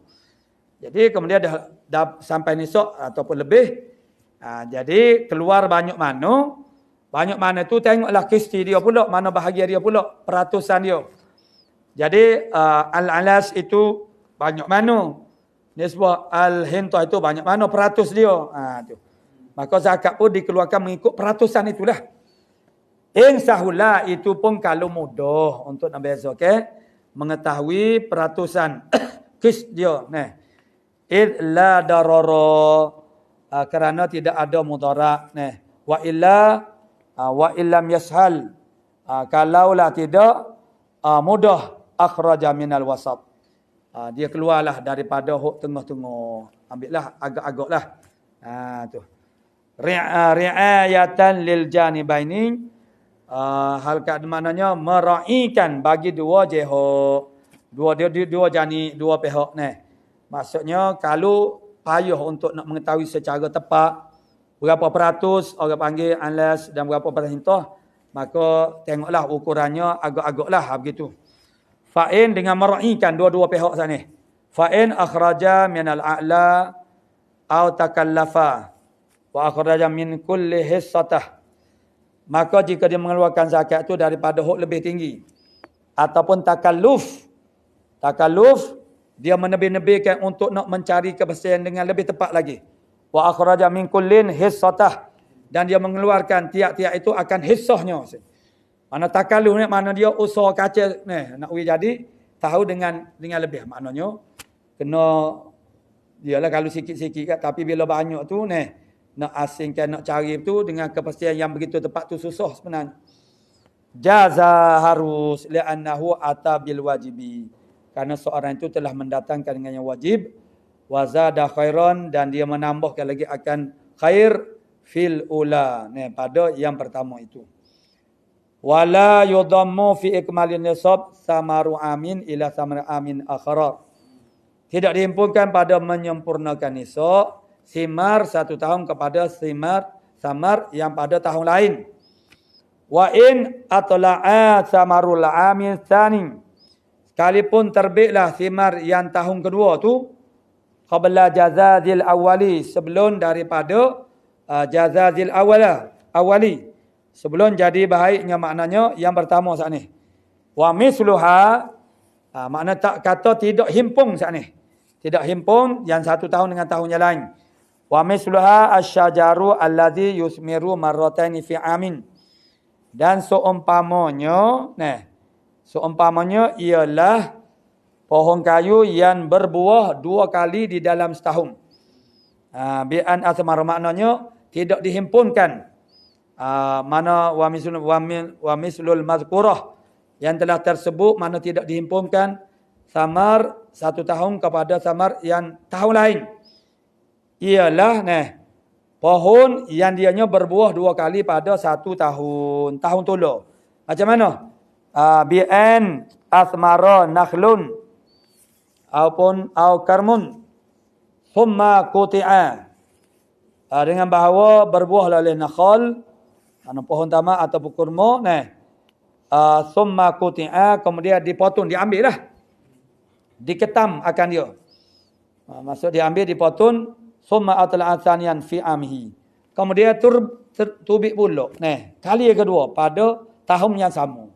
Jadi kemudian dah sampai nisab ataupun lebih. Jadi keluar banyak mana tu tengoklah kisti dia pula, mana bahagia dia pula, peratusan dia. Jadi al-alas itu banyak mana. Nisbah al-hintah itu banyak mana peratus dia. Tu. Maka zakat pun dikeluarkan mengikut peratusan itulah. Insahullah itu pun kalau mudah untuk nak beza, mengetahui peratusan kis dia. Id la darara, kerana tidak ada mudarat. Wa illam yashal, kalaulah tidak mudah akhraja minal wasat. Dia keluarlah daripada huk tengah-tengah. Ambillah agak-agaklah. Tu. Ri'ayatan lil janibaini. Hal kat maknanya meraihkan bagi dua jihad. Dua jani, dua pihak ni. Maksudnya kalau payah untuk nak mengetahui secara tepat berapa peratus orang panggil alas dan berapa perhintah, maka tengoklah ukurannya agak-agaklah begitu. Fa'in dengan meraihkan dua-dua pihak sana. Fa'in akhraja minal a'la au takallafa wa akhraja min kulli hissatah. Maka jika dia mengeluarkan zakat itu daripada hak lebih tinggi ataupun takalluf dia menebih-nebihkan untuk nak mencari kebersihan dengan lebih tepat lagi. Wa akhraja min kullin hissatah, dan dia mengeluarkan tiap-tiap itu akan hissahnya. Mana takalluf ni mana dia usaha kaca nak jadi tahu dengan lebih, maknanya kena dialah kalau sikit-sikit tapi bila banyak tu nak asingkan, nak cari tu dengan kepastian yang begitu tepat tu susah sebenarnya. Jaza harus li'annahu ata bil wajibi. Karena seorang itu telah mendatangkan dengan yang wajib. Wazada khairan, dan dia menambahkan lagi akan khair fil ula. Pada yang pertama itu. Wala yudammu fi ikmalin nisab samaru amin ila samaru amin akhara. Tidak dihimpunkan pada menyempurnakan nisab simar satu tahun kepada samar yang pada tahun lain. Wa in atla'a samarul amin tsani, sekalipun terbitlah simar yang tahun kedua tu, qabla jazazil awali, sebelum daripada jazazil awali, sebelum jadi baiknya, maknanya yang pertama saat ni. Wa misluha, makna tak kata tidak himpun saat ni, tidak himpun yang 1 tahun dengan tahun yang lain. Wa misluha asyajaru alladhi yusmiru marrataini fi amin, dan seumpamanya ialah pohon kayu yang berbuah 2 kali di dalam setahun. Bi'an asmar, maknanya tidak dihimpunkan. Mana wa mislul mazkurah, yang telah tersebut, mana tidak dihimpunkan samar 1 tahun kepada samar yang tahun lain. Ialah pohon yang dianya berbuah 2 kali pada 1 tahun. Tahun tolong. Macam mana? Bi'an asmara nakhlun au karmun thumma quti'a, dengan bahawa berbuah oleh nakhal, pohon tamak atau kurma, thumma quti'a, kemudian dipotong, diambil lah, diketam akan dia. Maksud diambil, dipotong, thumma atla'athanian fi amhi, kemudian tubik pula kali yang kedua pada tahun yang sama.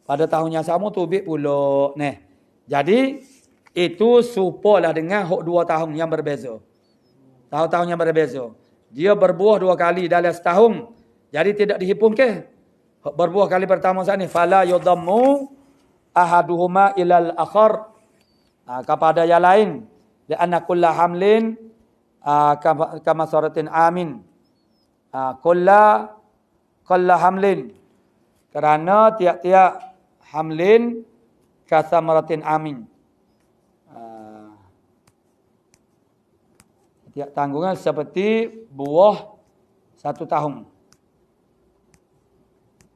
Pada tahun yang sama tubik pula. Jadi itu supalah dengan 2 tahun yang berbeza. Tahun-tahun yang berbeza. Dia berbuah 2 kali dalam setahun, jadi tidak dihimpun ke. Berbuah kali pertama saat ni, fala yudammu ahaduhuma ilal akhar, kepada yang lain, li anna kulla hamlin kama suratin amin, kulla hamlin, kerana tiap-tiap hamlin kasamaratin amin, tiap tanggungan seperti buah 1 tahun.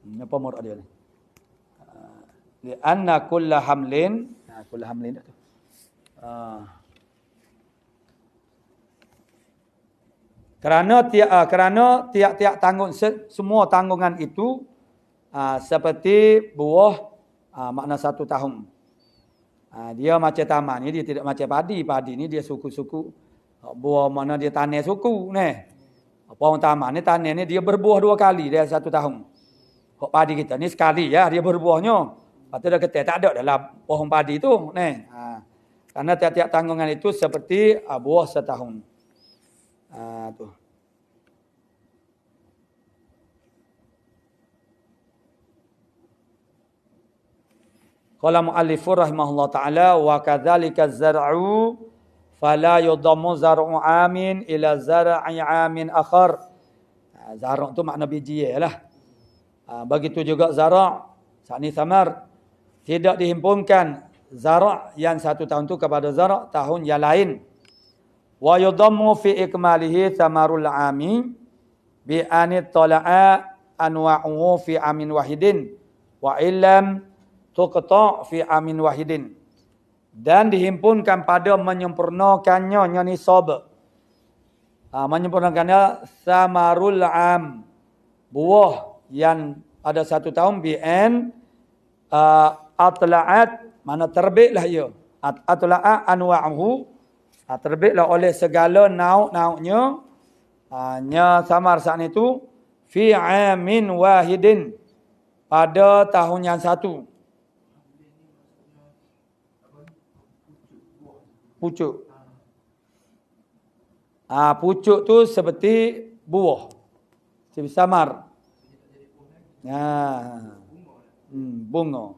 Apa murad dia ni? Li anna kulla hamlin, kulla hamlin tu. Kerana tiap-tiap tanggung, semua tanggungan itu seperti buah, makna 1 tahun. Dia macam taman ni, dia tidak macam padi. Padi ni dia suku-suku. Buah mana dia tanah suku ni. Pohon taman ni, tanah ni dia berbuah 2 kali dalam 1 tahun. Kok padi kita ni sekali ya dia berbuahnya. Lepas tu dah kata tak ada dalam pohon padi tu ni. Karena tiap-tiap tanggungan itu seperti buah setahun. Tu. Qala muallifur rahimahullah taala, wa kadzalika az-zar'u fala yudammu zar'u amin ila zar'i amin akhar. Zara' tu makna biji lah. Begitu juga zara', sani samar, tidak dihimpunkan zara' yang 1 tahun tu kepada zara' tahun yang lain. Wa yudammu fi ikmalihi samarul ami bi anit tala'a anwa'uhu fi amin wahidin wa illam tuqta' fi amin wahidin, dan dihimpunkan pada menyempurnakannya nisab, menyempurnakannya samarul am, buah yang pada 1 tahun, bi'an atla'at, mana terbitlah ia, atla'a anwa'uhu, terbitlah oleh segala nauk-nauknya, nya samar saat itu, fi amin wahidin, pada tahun yang 1. Pucuk. Pucuk tu seperti buah. Seperti samar. Bunga.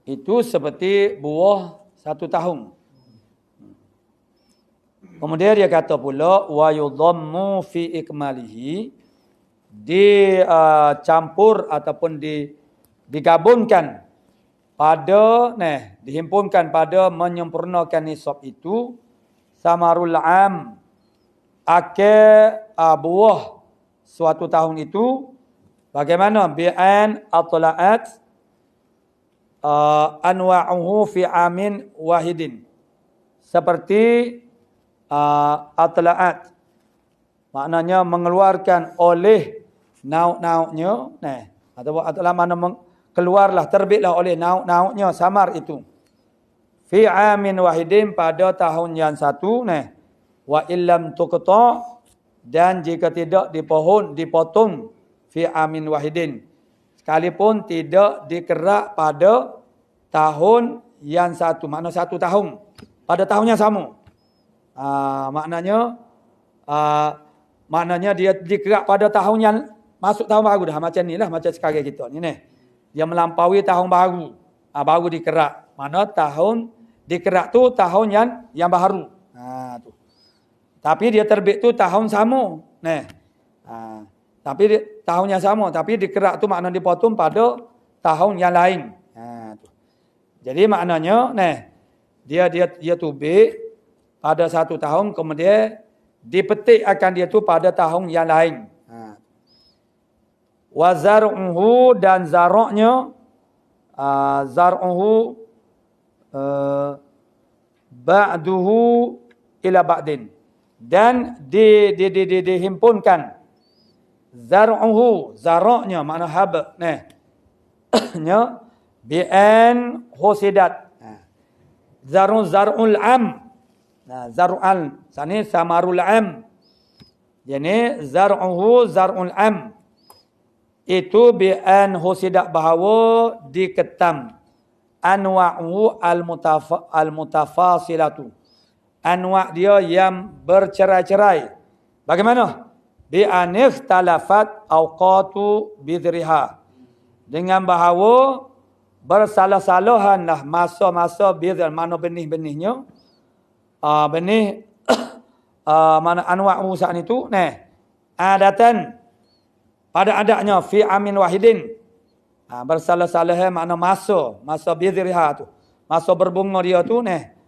Itu seperti buah 1 tahun. Kemudian dia kata pula, wa yudhammu fi ikmalihi, dicampur ataupun digabungkan pada dihimpunkan pada menyempurnakan nisab itu samarul am, buah suatu tahun itu, bagaimana bi'an atla'at anwa'uhu fi amin wahidin, seperti atla'at, maknanya mengeluarkan oleh nauk-nauknya, ataupun mana keluarlah, terbitlah oleh nauk-nauknya samar itu. Fi amin wahidin, pada tahun yang satu, wa illam tuqta, dan jika tidak dipotong fi amin wahidin, sekalipun tidak dikerak pada tahun yang satu, makna satu tahun pada tahunnya sama. Maknanya dia dikerak pada tahun yang masuk tahun baru dah, macam ni lah, macam sekarang kita ni. Dia melampaui tahun baru, baru dikerak. Mana tahun dikerak tu tahun yang baru. Tu. Tapi dia terbit tu tahun sama. Tapi tahunnya sama, tapi dikerak tu makna dipotong pada tahun yang lain. Tu. Jadi maknanya dia tubik pada satu tahun, kemudian dipetik akan dia tu pada tahun yang lain. Wa zar'uhu, dan zaroknya, zar'uhu ba'duhu ila ba'din, dan dihimpunkan zar'uhu, zaroknya makna hab, nya bi'an husidat, zar'ul am, zar'al sani samarul am, jadi zar'uhu zar'ul am itu bi'an husidat, bahawa diketam anwa'u al-mutafasilatu, anwa' dia yang bercerai-cerai. Bagaimana? Bi'an ikhtalafat awqatu bidriha, dengan bahawa bersalah-salahanlah masa-masa bidr, mana benih-benihnya, benih mana anwa'u saat itu, adatan, pada adanya fi amin wahidin, bersalah-salah makna masa bidriha tu, masa berbunga dia tu,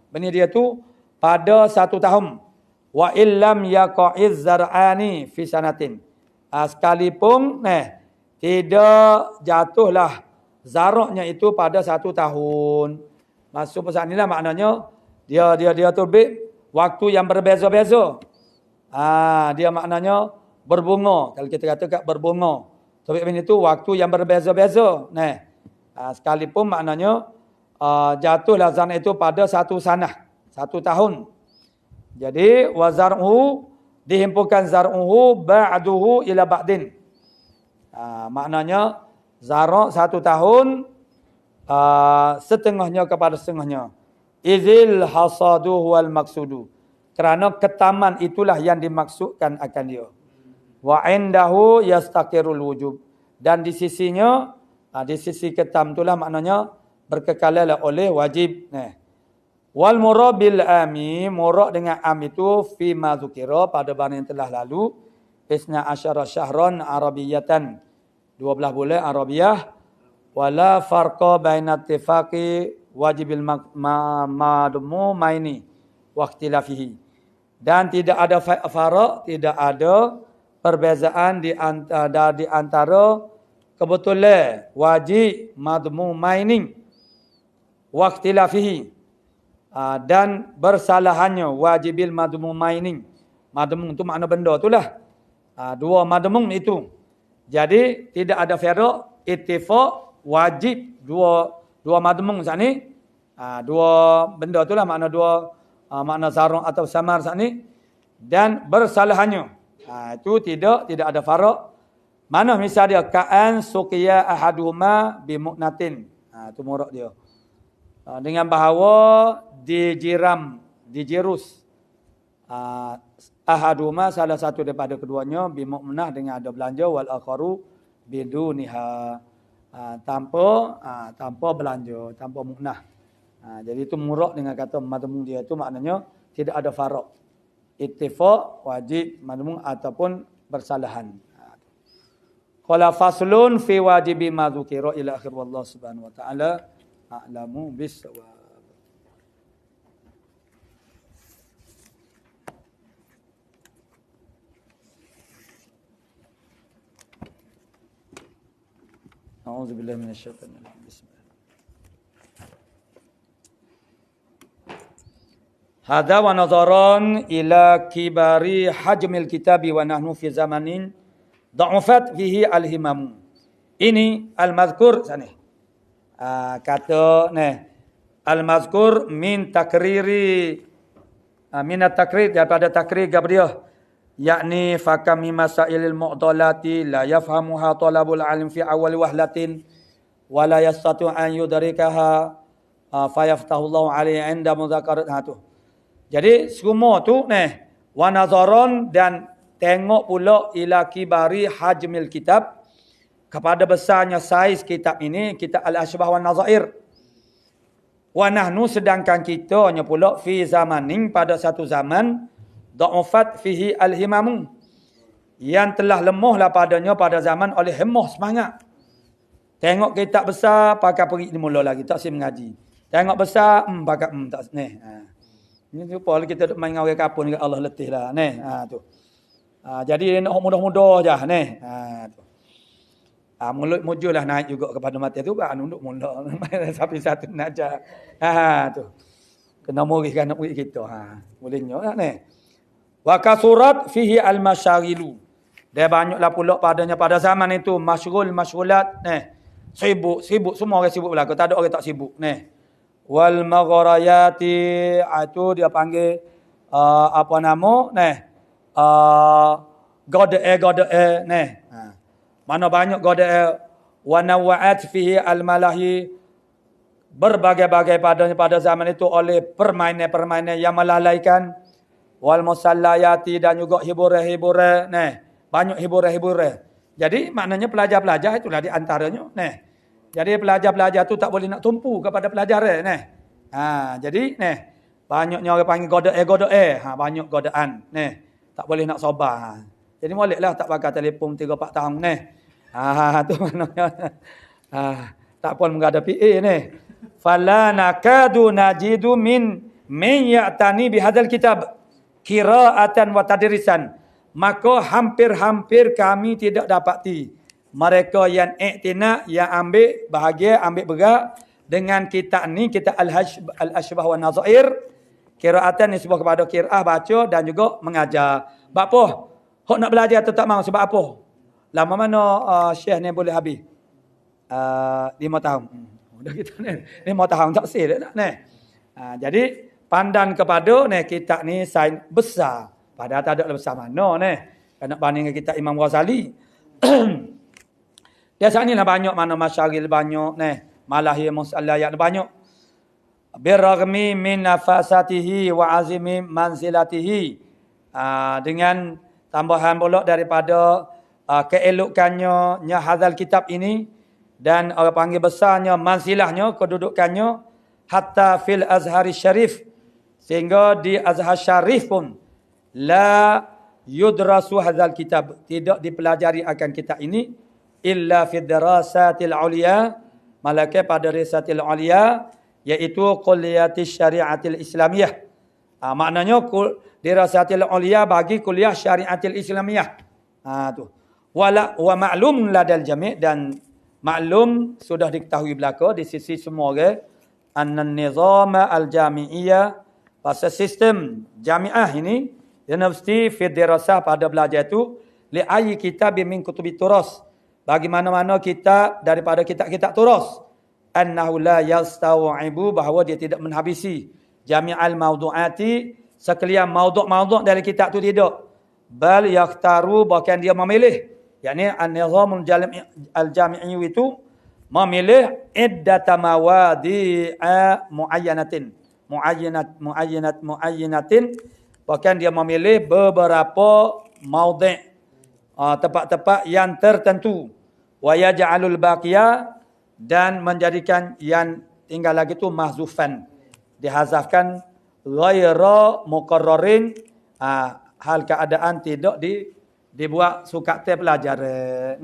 benih dia tu pada satu tahun. Wa illam yaqa'iz zar'ani fi sanatin, sekalipun tidak jatuhlah zaraknya itu pada satu tahun. Maksud pasal inilah maknanya dia terbit waktu yang berbeza-beza. Dia maknanya berbunga. Kalau kita kata berbunga, terbit benih itu waktu yang berbeza-beza. Sekalipun maknanya jatuhlah zarak itu pada satu sanah, satu tahun. Jadi wa zar'uhu, dihimpunkan zar'uhu ba'duhu ila ba'din. Maknanya zarak satu tahun, setengahnya kepada setengahnya. Izil hasadu wal maksudu, kerana ketaman itulah yang dimaksudkan akan dia. Wa indahu yastaqirul wujub, dan di sisinya, di sisi ketam itulah maknanya berkekalalah oleh wajib. Wal murabil ami, murad dengan am itu fi ma dzukira, pada barang yang telah lalu, isna asyara syahran arabiyatan, 12 bulan Arabiah, wala farqa baina ittifaqi wajibil madmumaini wa ikhtilafihi, dan tidak ada faraq, tidak ada perbezaan di antara kebetulan wajib madmumaini wa ikhtilafihi, dan bersalahannya wajibil madmumaini. Madmum itu makna benda itulah, dua madmum itu. Jadi tidak ada faraq, ittifaq, wajib, dua madmum saat ni, dua benda itulah makna dua, makna zarang atau samar saat ni, dan bersalahannya, itu tidak ada faraq. Mana misal dia ka'an suqiya ahaduhuma bimu'natin, itu murad dia, dengan bahawa dijirus ahaduma, salah satu daripada keduanya, bimu'nah, dengan ada belanja, wal akharu biduniha, tanpa belanja, tanpa mu'nah. Jadi itu murad dengan kata madmum dia itu maknanya tidak ada faraq, ittifaq, wajib, madmum ataupun bersalahan. Qala faslun fi wajibi ma dzukira ila akhir, wallahu subhanahu wa ta'ala a'lamu bis-shawab. A'udzubillahi minasyaitonir rajim. Bismillah. Hadza wa nazaran ila kibari hajmil kitabi wa nahnu fi zamanin Da'ufat fihi al-himam. Ini al-mazkur sana. Kata ni al-mazkur min takriri minat takrir daripada takrir gabriah, yakni fakami masailil mu'dalati la yafhamuha talabul alim fi awal wahlatin wa la yastatu an yudrikaha fayaftahullahu alaihi inda mudhakarat. Tu. Jadi semua tu wa nazaron, dan tengok pula ila kibari hajmil kitab, kepada besarnya saiz kitab ini, kitab al-ashbah wan nazair. Wa nahnu, sedangkan kitanya pula fi zamanin, pada satu zaman, da'ufat fihi al-himamu, yang telah lemahlah padanya pada zaman oleh hemah semangat. Tengok kitab besar pakai pergi mula lagi tak si mengaji. Tengok besar pakai tak Ini lupa kita main dengan orang kapun dengan Allah letih lah tu. Jadi nak mudah-mudah je tu. Mulut mujur lah naik juga kepada mati tu, nunduk mula sampai satu najah. Tu. Kena murihkan nak murid kita. Bolehnya lah Wa kasurat fihi al-masyaghilu. Dia banyaklah pula padanya pada zaman itu masyghul-masyghulat sibuk semua orang sibuk belaka, tak ada orang tak sibuk Wal magharayati, itu dia panggil apa nama godae mana banyak godae. Wa nawa'at fihi al-malahi, berbagai-bagai padanya pada zaman itu oleh permainan-permainan yang melalaikan. Wal musallayati, dan juga hiburan-hiburan banyak hiburan-hiburan. Jadi maknanya pelajar-pelajar itulah di antaranya Jadi pelajar-pelajar tu tak boleh nak tumpu kepada pelajaran jadi banyaknya orang panggil godae banyak godaan tak boleh nak sabar. Jadi moleklah tak pakai telefon 3-4 tahun tu maknanya tak pun menghadapi fala nakadu najidu min ya'tani bihadzal kitab qira'atan wa tadrisan, maka hampir-hampir kami tidak dapati mereka yang iktina, yang ambil bahagia, ambil berat dengan kitab ni, kitab al-ashbah wa nazair. Qira'atan ni sebab kepada qira'ah, baca dan juga mengajar. Sebab apa? Hok nak belajar tu tak mau, sebab apa? Lama mana Syekh ni boleh habis? 5 tahun. Dah kita 5 tahun tak sih dah jadi pandan kepada kitab ni sains besar. Padahal tak ada besar mana Kena banding dengan kitab Imam Ghazali. Biasanya lah banyak mana masyaril banyak malahi musallayat banyak. Birragmi min nafasatihi wa azimi manzilatihi. Dengan tambahan pula daripada keelokannya hadzal kitab ini, dan orang panggil besarnya manzilahnya, kedudukannya, hatta fil azhari syarif, sehingga di Azhar Syarif pun la yudrasu hadzal kitab, tidak dipelajari akan kitab ini illa fi dirasatil ulia, malaikat pada dirasatil ulia, iaitu kulliyatis syariatil islamiyah. Maknanya dirasatil ulia bagi kuliah syariatil islamiyah. Tu. Wa ma'lum ladal jami', dan maklum sudah diketahui belaka di sisi semua orang, annan nizam al-jami'iyah, pasal sistem jamiah ini, universiti fi dirasah pada belajar itu, li ayyi kitab min kutubi turas, bagi mana-mana kitab daripada kitab-kitab turas, annahu la yastawibu, bahawa dia tidak menghabisi jami'al mawdu'ati, sekalian maudhu'-maudhu' dari kitab itu tidak, bal yakhtaru, bahkan dia memilih, yakni an-nizamul al-jami'i itu memilih iddata mawadi'a muayyanatin, bahkan dia memilih beberapa maudhi', tempat-tempat yang tertentu, wa yaj'alul baqiya, dan menjadikan yang tinggal lagi tu mahzufan, dihazafkan, ghaira muqarrarin, hal keadaan tidak dibuat sukat pelajaran.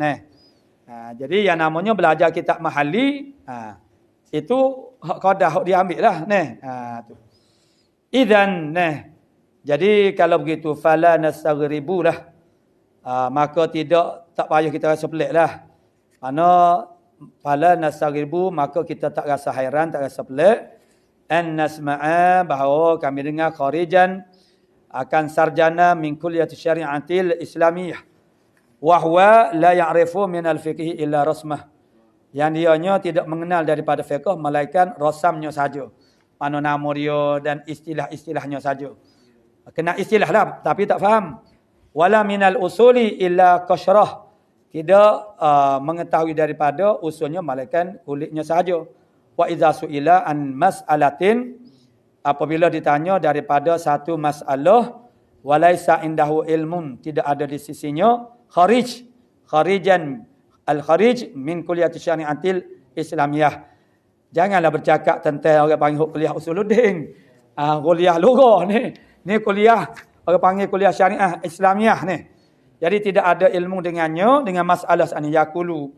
Jadi yang namanya belajar kitab mahali, itu hak qadah hak diambil lah tu. Idzan jadi kalau begitu fala nastaghribu lah, maka tak payah kita rasa pelik lah. Mana fala nastaghribu, maka kita tak rasa hairan, tak rasa pelik. An nasma'a, bahawa kami dengar kharijan akan sarjana min kulliyati syariatil islamiyah, wa huwa la ya'rifu min al-fiqh illa rasmah. Yang dianya tidak mengenal daripada fiqh melainkan rasamnya saja. Mana nama dia dan istilah-istilahnya saja. Kena istilah lah tapi tak faham. Wala minal usuli illa qashrah. Tidak mengetahui daripada usulnya melainkan kulitnya saja. Wa idza su'ila an mas'alatin, apabila ditanya daripada satu masalah walaisa indahu ilmun, tidak ada di sisinya kharijan al-kharij min kulliyati syari'atil islamiyah. Janganlah bercakap tentang orang panggil kuliah usuluddin. Kuliah lughah ni. Ni kuliah orang panggil kuliah syariah Islamiyah ni. Jadi tidak ada ilmu dengannya dengan masalah ani yaqulu.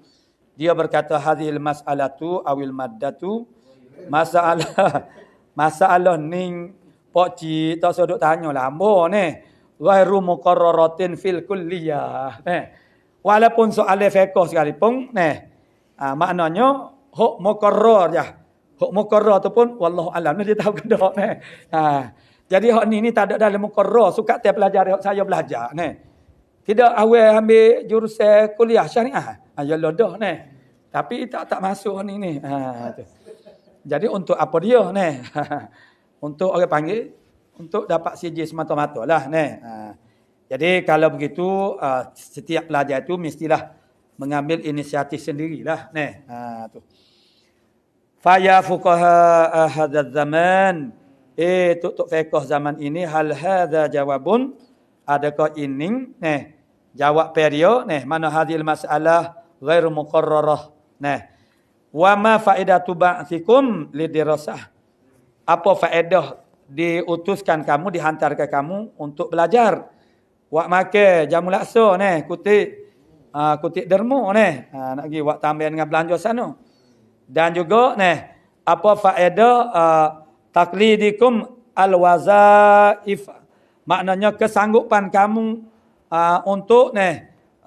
Dia berkata hadhil mas'alatu awil maddatu, masalah ning pok cik tak sodok tanya lama ni. Ghairu muqarraratin fil kulliyah. Walaupun soal fiqh sekalipun maknanya huk muqarrar je. Huk muqarrar tu pun wallahu alam dia tahu ke dak ni. Jadi hak ni tak ada dalam muqarrar, suka tiap pelajar hak saya belajar ni. Tidak awal ambil jurusan kuliah syariah. Yalah dah ni. Tapi tak masuk ni. Tu. Jadi untuk apa dia ni? Untuk orang panggil untuk dapat CJ semata-mata lah ni. Jadi kalau begitu setiap pelajar itu mestilah mengambil inisiatif sendirilah ni. Tu. Faya fuqaha hadzal zaman, tuk fiqh zaman ini, hal hadza jawabun, adakah ini jawab perio mana hadil masalah ghairu muqarrarah. Wa ma faidatu ba'thikum lidirasah, apa faedah diutuskan kamu, dihantarkan kamu untuk belajar. Wak make jamu laksa kutip derma nak pergi wak tambah dengan belanja sana. Dan juga apa faedah taklidikum alwazaif, maknanya kesanggupan kamu untuk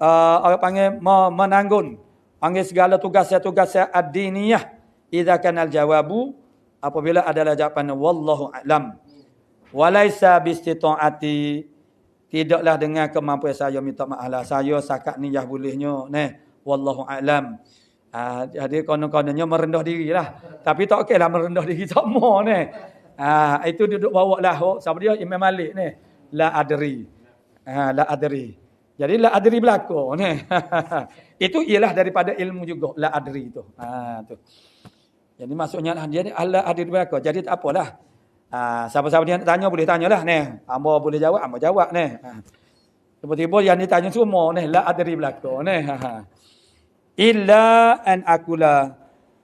orang panggil menanggung panggil segala tugas-tugas ad-diniyah. Idza kana al-jawabu, apabila adalah jawapan wallahu a'lam. Walaisa bistita'ati, tidaklah dengan kemampuan saya, minta maaf lah saya sakat niyah bolehnya wallahu a'lam. Jadi konon-kononnya merendah diri lah. Tapi tak okeylah merendah diri sama itu duduk bawa lah. Siapa dia? Imam Malik ni. La adri. La adri. Jadi la adri berlaku ni. Itu ialah daripada ilmu juga. La adri tu. Tu. Jadi maksudnya dia ni la adri berlaku. Jadi tak apalah. Siapa-siapa dia nak tanya boleh tanyalah ni. Hamba boleh jawab, hamba jawab ni. Tiba-tiba yang ditanya semua ni la adri berlaku ni. Illa an akula,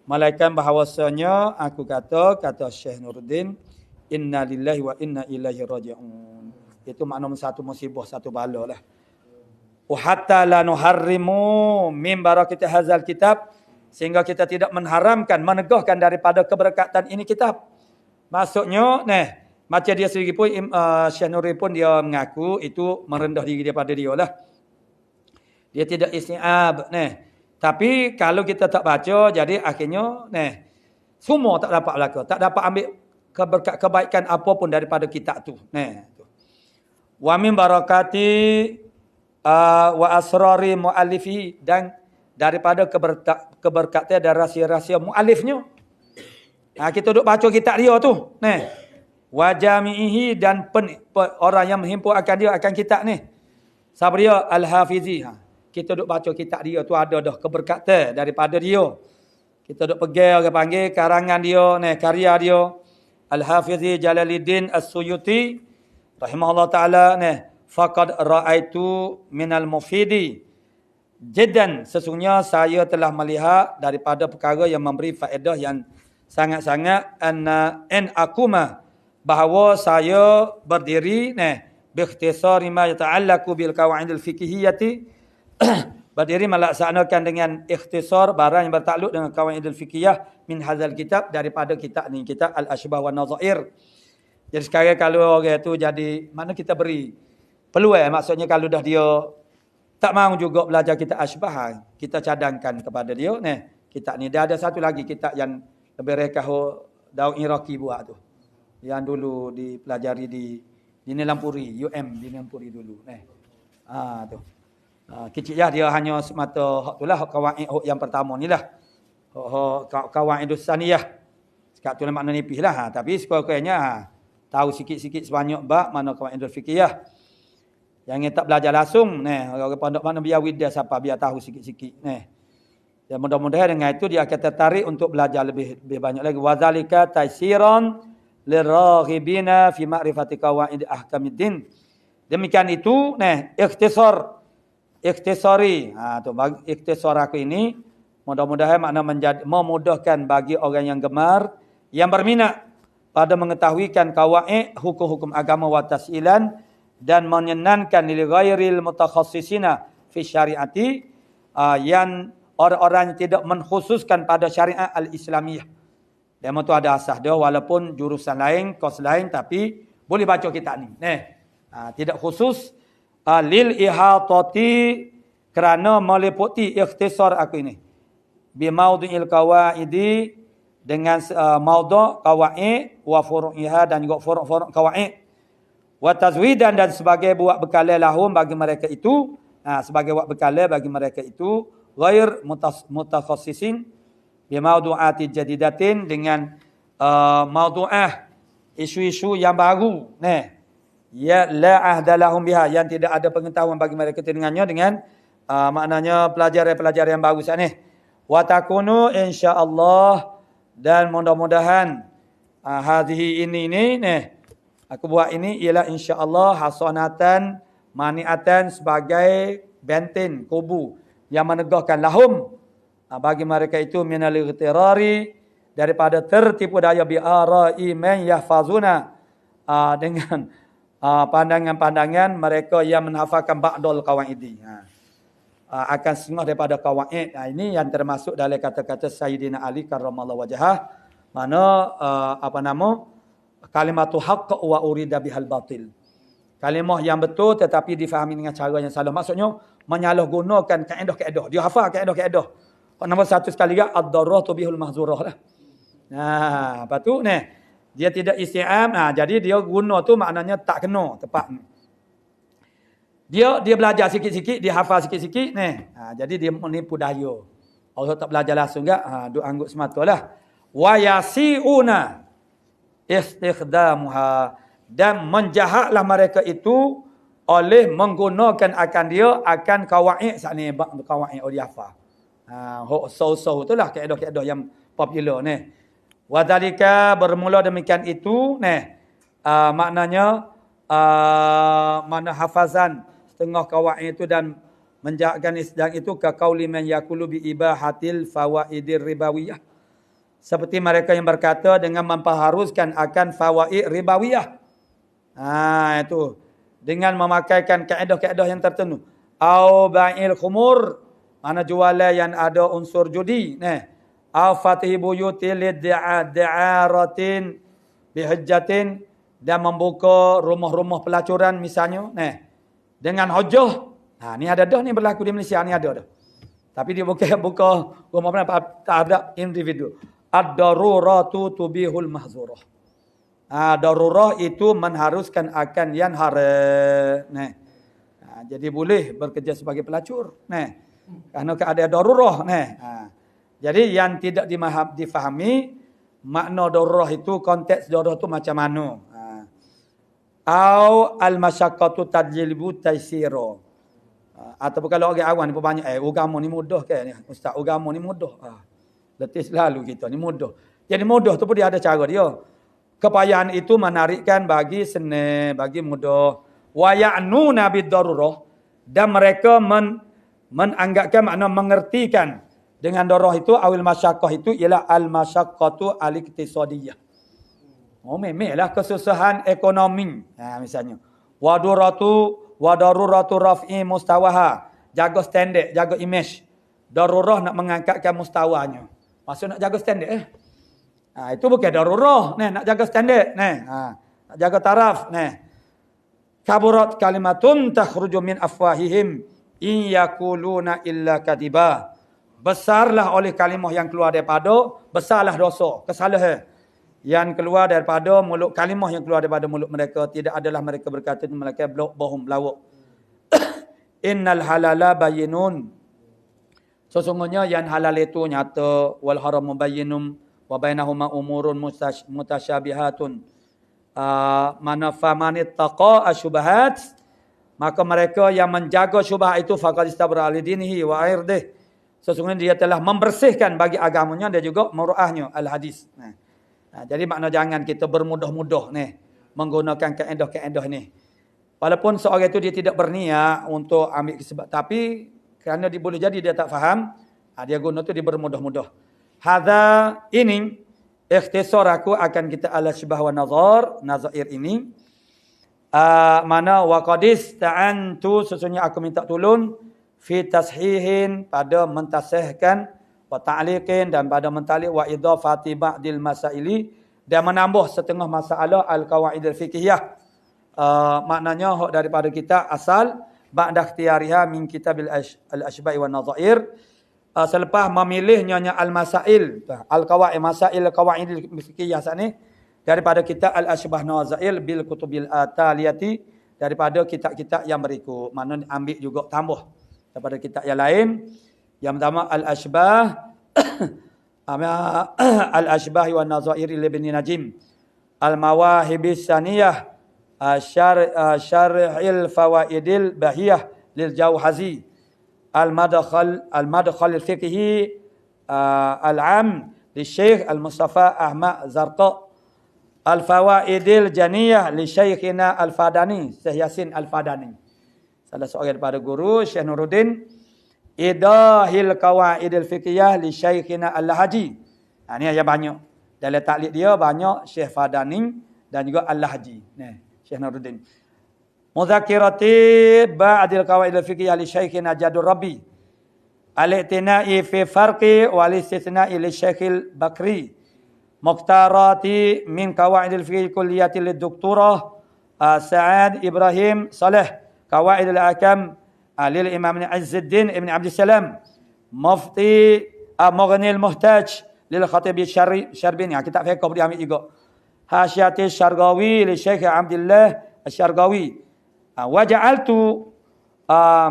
malaikat bahawasanya aku kata Syekh Nuruddin, inna lillahi wa inna ilaihi raji'un. Itu makna satu musibah, satu bala lah. Wa hatta la nuharrimu min barakati hadzal kitab, sehingga kita tidak menharamkan, menegahkan daripada keberkatan ini kitab. Maksudnya macam dia sendiri pun Syekh Nuruddin pun dia mengaku itu merendah diri daripada dia lah. Dia tidak isti'ab Tapi kalau kita tak baca, jadi akhirnya semua tak dapat belaka, tak dapat ambil kebaikan apapun daripada kitab tu. Wa min barakati wa asrari muallifi, dan daripada keberkatan dan rahsia-rahsia muallifnya. Kita duk baca kitab dia tu. Wa jami'ihi, dan orang yang menghimpunkan dia akan kitab ni. Siapa dia? Al-Hafizi. Kita duk baca kitab dia tu ada dah keberkatan daripada dia. Kita duk pegang orang panggil karangan dia karya dia. Al-Hafizi Jalaluddin As-Suyuti rahimahullah taala faqad ra'aitu minal mufidi jiddan, sesungguhnya saya telah melihat daripada perkara yang memberi faedah yang sangat-sangat an akuma, bahawa saya berdiri bi ikhtisari ma yata'allaqu bil qawaidil fiqhiyyati berdiri melaksanakan dengan ikhtisar barang yang bertakluk dengan qawaidul fiqhiyah min hadzal kitab, daripada kitab ni, kitab al-ashbah wan nazair. Jadi sekarang kalau orang tu jadi mana kita beri peluang, maksudnya kalau dah dia tak mahu juga belajar kitab ashbah, kita cadangkan kepada dia kitab ni. Dia ada satu lagi kitab yang lebih rekah Daud Iraqi buat tu, yang dulu dipelajari di Nilampuri, UM di Nilampuri dulu tu. Kecil lah dia hanya semata hak itulah hak kawaid hak yang pertama ni lah. Hak kawaid saniyah. Sekat tu makna nipis lah. Tapi sekurang-kurangnya tahu sikit-sikit sebanyak bab mana kawaid fikih. Yang tak belajar langsung orang pondok mana biar widah siapa biar tahu sikit-sikit Dan mudah-mudahan dengan itu dia akan tertarik untuk belajar lebih banyak lagi. Wazalika taysiran liraghibina fi ma'rifati qawaid ahkamiddin. Demikian itu ikhtisari. Tu ikhtisar aku ini mudah-mudahan makna memudahkan bagi orang yang gemar yang berminat pada mengetahuikan qawaid hukum-hukum agama wa tas'ilan dan menyenangkan lil ghairil mutakhassisina fi syariati yang orang-orang yang tidak mengkhususkan pada syariat al-Islamiyah. Demo tu ada asas dia walaupun jurusan lain, kos lain tapi boleh baca kitab ni. Tidak khusus lil ihatati kerana meliputi ikhtisar aku ini. Bi maudhi'il qawaidi dengan maudhu' qawaid wa furu'iha dan juga furu'-furu' qawaid. Wa tazwidan dan sebagai buat bekal lahum bagi mereka itu, sebagai buat bekal bagi mereka itu ghair mutakhassisin bi mawdu'ati jadidatin dengan mawdu'ah isu-isu yang baru ya la ahdalahum biha yang tidak ada pengetahuan bagi mereka dengannya dengan maknanya pelajaran-pelajaran yang baru saat ni wa takunu insyaallah dan mudah-mudahan hadhihi ini aku buat ini ialah insyaallah hasanatan maniatan sebagai benteng kubu yang menegakkan lahum bagi mereka itu minal ightirari daripada tertipu daya bi ara'i man yahfazuna dengan pandangan-pandangan mereka yang menghafalkan ba'dul qawaidi akan setengah daripada qawaid. Ini yang termasuk dalam kata-kata Sayyidina Ali karramallahu wajhah mana kalimatu haqq wa urida bihal batil. Kalimah yang betul tetapi difahami dengan cara yang salah. Maksudnya menyalahgunakan kaedah-kaedah. Dia hafal kaedah-kaedah. Nombor satu sekali juga ad-darratu bihul mahzurah lah. Lepas tu dia tidak isti'am. Jadi dia guna tu maknanya tak kena tepat. Dia belajar sikit-sikit, dia hafal sikit-sikit jadi dia menipu daya. Orang tak belajar langsung enggak, duk angguk sematalah. Wa yasi'una istikhdamuha dan menjahatlah mereka itu oleh menggunakan akan dia akan qawaid saat ni qawaid dia hafal. So itulah kaedah-kaedah yang popular Wa dzalika bermula demikian itu maknanya mana hafazan setengah qawaid itu dan menjahatkan sedang itu ka qauli man yaqulu bi ibahatil fawaidir ribawiyah. Seperti mereka yang berkata dengan memperharuskan akan fawaid ribawiyah. Itu dengan memakaikan kaedah-kaedah yang tertentu. Au ba'il khumur, mana jualan yang ada unsur judi. Au fatih buyuti lid'aratin bihajjatin dan membuka rumah-rumah pelacuran misalnya. Dengan hujah. Ni ada dah ni berlaku di Malaysia ni ada dah. Tapi dia buka rumah terhadap individu. Ad-daruratu tubihul mahzurah. Darurah itu mengharuskan akan yang haram. Jadi boleh bekerja sebagai pelacur. Kerana ada darurah. Jadi yang tidak difahami makna darurah itu, konteks darurah itu macam mana. Au al-masyaqqatu tajlibu taysira. Ataupun kalau orang awam ni banyak agama ni mudah ke ustaz, agama ni mudah. Letih selalu kita ni mudah. Jadi mudah tu pun dia ada cara dia. Kepayahan itu menarikkan bagi senang, bagi mudah. Wa ya'nuna bid-darurah dan mereka menganggapkan makna mengertikan dengan darurah itu awil masyaqqah itu ialah al-masyaqqatu al-iqtisadiyah. Memanglah kesusahan ekonomi. Misalnya wa daruratu raf'i mustawaha. Jaga standard, jaga image. Darurah nak mengangkatkan mustawanya. Maksud nak jaga standard itu bukan darurah nak jaga standard nak jaga taraf kaburat kalimatun takhruju min afwahihim in yaquluna illa kadiba. Besarlah oleh kalimah yang keluar daripada, besarlah dosa, kesalahan yang keluar daripada mulut, kalimah yang keluar daripada mulut mereka, tidak adalah mereka berkata melainkan bohong, lawak. innal halala bayyinun. Sesungguhnya yang halal itu nyata, wal haramu bayyinum wa bainahuma umurun mutasyabihatun. Mana famanit taqa asyubahat, maka mereka yang menjaga syubhat itu faqad istabra li dinihi wa irdih. Sesungguhnya dia telah membersihkan bagi agamanya dan juga muruahnya, al-hadis. Jadi makna jangan kita bermudah-mudah ni menggunakan kaedah-kaedah ni. Walaupun seorang itu dia tidak berniat untuk ambil sebab, tapi kerana dia boleh jadi dia tak faham, dia guna tu dia bermudah-mudah. Hadza ini ikhtisar aku akan kita ala syubah wa nazair ini. Mana waqadis ta'antu, sesungguhnya aku minta tolong fi tashihin, pada mentasihkan, wa ta'liqin, dan pada mentalik, wa idafati ba'dil masaili, dan menambah setengah masalah al-qawaidil fiqhiyah. Maknanya hak daripada kita asal ba'da ikhtiyariha min kitabil al-ashba'i wan nazair, selepas memilihnya al-masail, al-qawaid, masail qawaidil fiqhiyah sini daripada kitab al-ashbah nazair bil kutubil ataliyati, daripada kitab-kitab yang berikut. Maknanya ambil juga tambah daripada kitab yang lain. Yang pertama al-ashbah al-ashbah wan nazair ibn Najim, al-mawahibis saniyah syar'il fawaidil bahiyah lil Jauhazi, al-madkhal al-fiqhi al-am li Syekh al-Mustafa Ahmad Zarqa, al-fawaidil janiyah li Syekhina al-Fadani, Syekh Yasin al-Fadani, salah seorang daripada guru Syekh Nuruddin. Idahil qawaidil fiqhiyah li Syekhina al-Haji. Ni yang banyak dalam taklid dia, banyak Syekh Fadani dan juga al-Haji. Nah, Syekh Nuruddin. Muzakirati ba'dil qawaidil fiqhiyah li Syekhina Jadur Rabbi, al-i'tina'i fi farqi wal istithna'i li Syekhil Bakri, muqtarati min qawaidil fiqh kulliyati lid doktorah Sa'ad Ibrahim Saleh, qawaidul ahkam lil Imam Izzuddin Ibn Abdussalam, mufti Mughnil Muhtaj lil Khatib Syarbini. Kitab fiqh boleh ambil juga. Hasyati Syargawi li Syekh Abdullah Syargawi. Wa ja'altu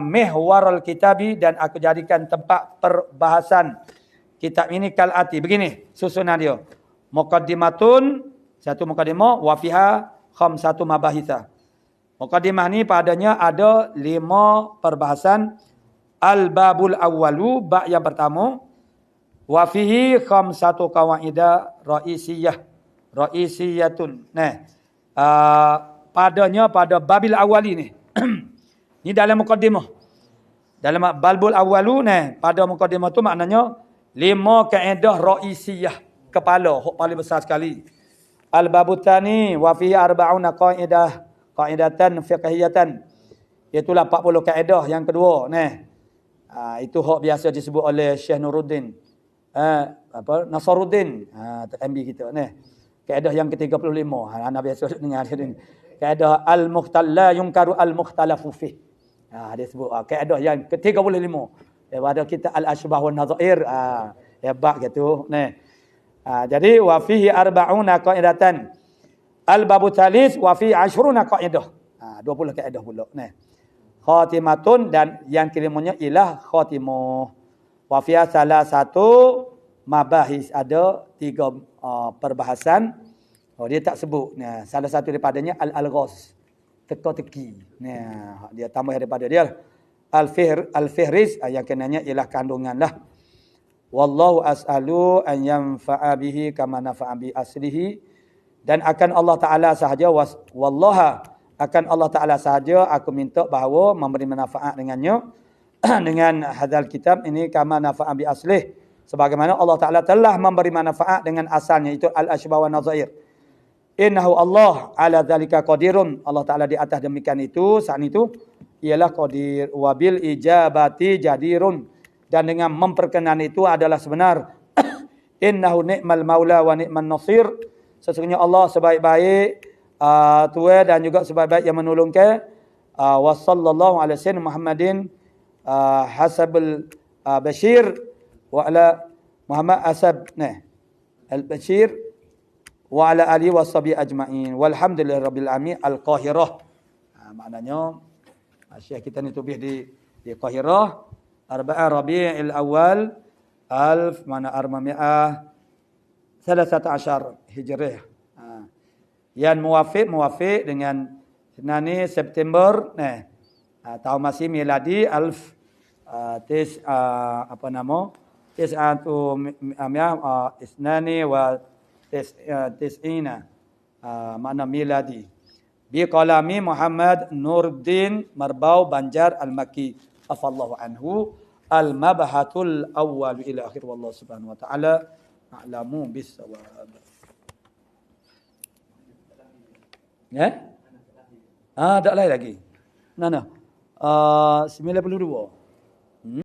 mihwarul kitabi, dan aku jadikan tempat perbahasan kitab ini kalati, begini susunan dia. Muqaddimatun, satu muqaddimah, wa fiha khamsatu mabahitha. Muqaddimah ni padanya ada 5 perbahasan. Al-babul awwalu, bab yang pertama, wa fihi khamsatu qawaidah raisiyatun. Nah, padanya pada babil awali ni. Ni dalam muqaddimah. Dalam babul awwalu ni, pada muqaddimah tu maknanya 5 kaedah raisiyah, kepala, hak paling besar sekali. Al-babutani wa fihi arba'una qaidatan fiqhiyatan, itulah 40 kaedah yang kedua. Itu hak biasa disebut oleh Syekh Nuruddin Nasaruddin, MB kita ni. Kaedah yang ke-35, anak biasa dengar dia ni. Kaedah al-muhtalla yunkaru al-mukhtalafu fih. Dia sebut kaedah yang ke-35 daripada kita al-ashbah wan nazair. Hebat gitu ni. Jadi wa fihi arba'una qaidatan. Al-babu thalis wa fi 'ashruna qaidah. 20 kaedah pula. Nah. Khatimatun, dan yang kelimanya ialah khatimah. Wa fiha salah satu mabahis, ada 3 perbahasan. Dia tak sebut. Nah, salah satu daripadanya al-alghas, teka-teki. Nah, dia tambah daripada dia. Al-fihris, yang kenanya ialah kandungan lah. Wallahu as'alu an yanfa'a bihi kama nafa'a bi aslihi. Dan akan Allah Ta'ala sahaja, wallaha, akan Allah Ta'ala sahaja aku minta bahawa memberi manfaat dengannya, dengan hadzal kitab ini, kama nafa'a bi aslih, sebagaimana Allah Ta'ala telah memberi manfaat dengan asalnya, itu al-ashbah wa nazair. Innahu Allah ala dzalika qadirun, Allah Ta'ala di atas demikian itu, saat itu ialah qadir, wabil ijabati jadirun, dan dengan memperkenan itu adalah sebenar. Innahu ni'mal maula wa ni'man nasir, sesungguhnya Allah sebaik-baik Tuhan dan juga sebaik-baik yang menolongkan. Wa sallallahu ala sayyidina Muhammadin hasabul bashir wa ala Muhammad asab al-bashir wa ala alihi washabi ajma'in walhamdulillahirabbil alamin al-qahirah. Maknanya Syekh kita ni tubih di di Qahirah, Arba'a Rabi'il Awal, mana 413 Hijriyah. Yang muwafiq dengan senani September tahun masih miladi apa nama? Isnani wa tis'ina mana miladi. Bi qalami Muhammad Nuruddin Marbau Banjar Al-Makki afallahu anhu al-mabhatul awwal ila akhir wallahu subhanahu wa ta'ala a'lamu bis-shawab. Ya? Tak lain lagi. Mana? 92.